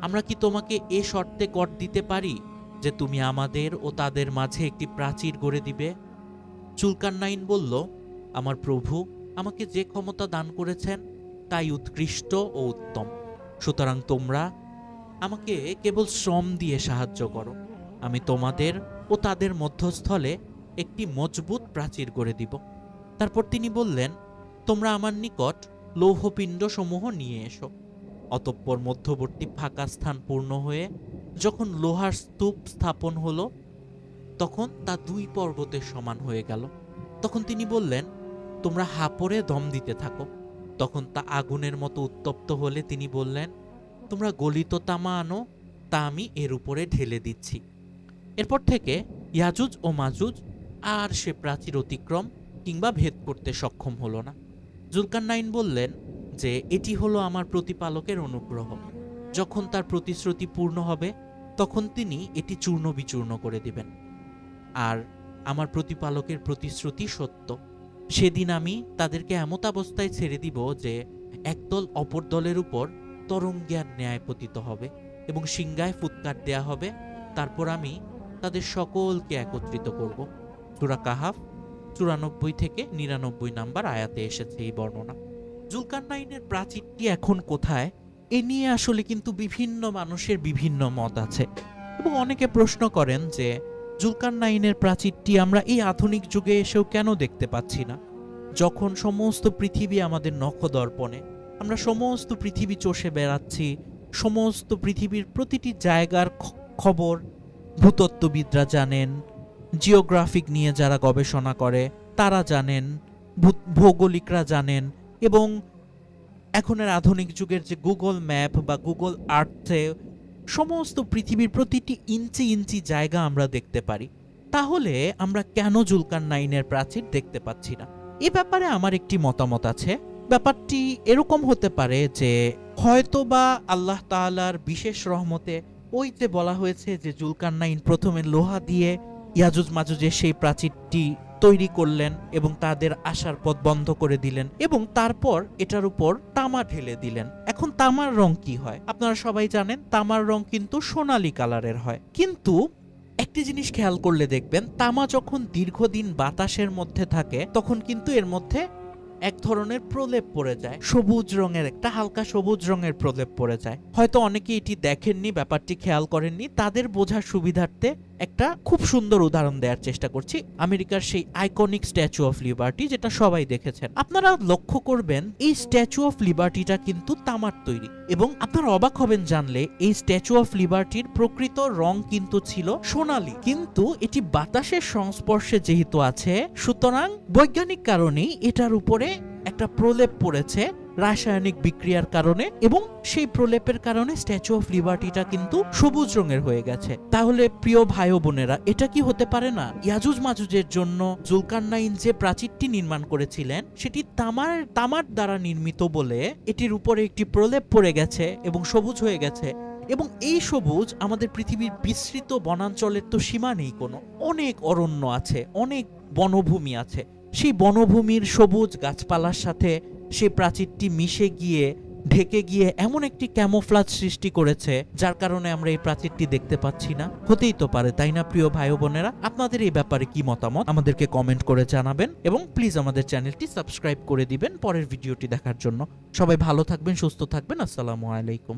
আমরা কি তোমাকে এ শর্তে কর দিতে পারি যে তুমি আমাদের ও তাদের মাঝে একটি প্রাচীর গড়ে দিবে? জুলকারনাইন বলল, আমার প্রভু আমাকে যে ক্ষমতা দান করেছেন তাই উৎকৃষ্ট ও উত্তম, সুতরাং তোমরা আমাকে কেবল শ্রম দিয়ে সাহায্য করো। আমি তোমাদের ও তাদের মধ্যস্থলে একটি মজবুত প্রাচীর গড়ে দিব। তারপর তিনি বললেন, তোমরা আমার নিকট লৌহপিণ্ড সমূহ নিয়ে এসো। অতঃপর মধ্যবর্তী ফাঁকা স্থান পূর্ণ হয়ে যখন লোহার স্তূপ স্থাপন হলো, তখন তা 2 পর্বতের সমান হয়ে গেল। তখন তিনি বললেন, তোমরা হাপড়ে দম দিতে থাকো। তখন তা আগুনের মতো উত্তপ্ত হলে তিনি বললেন, তোমরা গলিত তামা আনো, তা আমি এর উপরে ঢেলে দিচ্ছি। এরপর থেকে ইয়াজুজ ও মাজুজ আর সে প্রাচীর অতিক্রম কিংবা ভেদ করতে সক্ষম হলো না। জুলকারনাইন বললেন যে এটি হলো আমার প্রতিপালকের অনুগ্রহ। যখন তার প্রতিশ্রুতি পূর্ণ হবে তখন তিনি এটি চূর্ণ বিচূর্ণ করে দিবেন। আর আমার প্রতিপালকের প্রতিশ্রুতি সত্য। সেদিন আমি তাদেরকে এমত অবস্থায় ছেড়ে দিব যে একদল অপর দলের উপর তরঙ্গিয়ার ন্যায় পতিত হবে এবং সিংহায় ফুৎকার দেয়া হবে। তারপর আমি তাদের সকলকে একত্রিত করব। সূরা কাহাফ ৯৪ থেকে ৯৯ নাম্বার আয়াতে এসেছে এই বর্ণনা। জুলকারনাইনের প্রাচীরটি এখন কোথায়, এ নিয়ে আসলে কিন্তু বিভিন্ন মানুষের বিভিন্ন মত আছে এবং অনেকে প্রশ্ন করেন যে জুলকারনাইনের প্রাচীরটি আমরা এই আধুনিক যুগে এসেও কেন দেখতে পাচ্ছি না, যখন সমস্ত পৃথিবী আমাদের নখদর্পণে, আমরা সমস্ত পৃথিবী চষে বেড়াচ্ছি, সমস্ত পৃথিবীর প্রতিটি জায়গার খবর ভূতত্ত্ববিদরা জানেন, জিওগ্রাফিক নিয়ে যারা গবেষণা করে তারা জানেন, ভৌগোলিকরা জানেন, এবং এখনের আধুনিক যুগের যে গুগল ম্যাপ বা গুগল আর্থে সমস্ত পৃথিবীর প্রতিটি ইঞ্চি ইঞ্চি জায়গা আমরা দেখতে পারি। তাহলে আমরা কেন জুলকারনাইনের প্রাচীর দেখতে পাচ্ছি না? এ ব্যাপারে আমার একটি মতামত আছে। ব্যাপারটি এরকম হতে পারে যে হয়তো বা আল্লাহ তাআলার বিশেষ রহমতে ওই যে বলা হয়েছে যে জুলকারনাইন প্রথমে লোহা দিয়ে ইয়াজুজ মাজুজের সেই প্রাচীরটি তৈরি করলেন এবং তাদের আসার পথ বন্ধ করে দিলেন এবং তারপর এটার উপর তামা ঢেলে দিলেন। এখন তামার রং কি হয় আপনারা সবাই জানেন, তামার রং কিন্তু সোনালী কালারের হয়। কিন্তু একটি জিনিস খেয়াল করলে দেখবেন, তামা যখন দীর্ঘদিন বাতাসের মধ্যে থাকে তখন কিন্তু এর মধ্যে এক ধরনের প্রলেপ পড়ে যায়, সবুজ রঙের, একটা হালকা সবুজ রঙের প্রলেপ পড়ে যায়। হয়তো অনেকে এটি দেখেননি, ব্যাপারটি খেয়াল করেননি, তাদের বোঝার সুবিধার্থে একটা খুব সুন্দর উদাহরণ দেওয়ার চেষ্টা করছি, আমেরিকার সেই আইকনিক স্ট্যাচু অফ লিবার্টি, যেটা সবাই দেখেছেন। আপনারা লক্ষ্য করবেন এই স্ট্যাচু অফ লিবার্টিটা কিন্তু তামার তৈরি, এবং আপনারা অবাক হবেন জানলে এই স্ট্যাচু অফ লিবার্টির প্রকৃত রং কিন্তু ছিল সোনালী, কিন্তু এটি বাতাসের সংস্পর্শে যেহেতু আছে, সুতরাং বৈজ্ঞানিক কারণেই এটার উপরে একটা প্রলেপ পড়েছে রাসায়নিক বিক্রিয়ার কারণে, এবং সেই প্রলেপের কারণে স্ট্যাচু অফ লিবার্টিটা কিন্তু সবুজ রঙের হয়ে গেছে। তাহলে প্রিয় ভাই ও বোনেরা, এটা কি হতে পারে না ইয়াজুজ মাজুজের জন্য জুলকারনাইন যে প্রাচীরটি নির্মাণ করেছিলেন সেটি তামার দ্বারা নির্মিত বলে এটির উপরে একটি প্রলেপ পড়ে গেছে এবং সবুজ হয়ে গেছে। এবং এই সবুজ আমাদের পৃথিবীর বিস্তৃত বনাঞ্চলের তো সীমা নেই, কোনো অনেক অরণ্য আছে, অনেক বনভূমি আছে, সেই বনভূমির সবুজ গাছপালার সাথে সেই প্রাচীরটি মিশে গিয়ে ঢেকে গিয়ে এমন একটি ক্যামোফ্লাজ সৃষ্টি করেছে যার কারণে আমরা এই প্রাচীরটি দেখতে পাচ্ছি না। হতেই তো পারে, তাই না প্রিয় ভাই ও বোনেরা? আপনাদের এই ব্যাপারে কি মতামত আমাদেরকে কমেন্ট করে জানাবেন, এবং প্লিজ আমাদের চ্যানেলটি সাবস্ক্রাইব করে দিবেন পরের ভিডিওটি দেখার জন্য। সবাই ভালো থাকবেন, সুস্থ থাকবেন। আসসালামু আলাইকুম।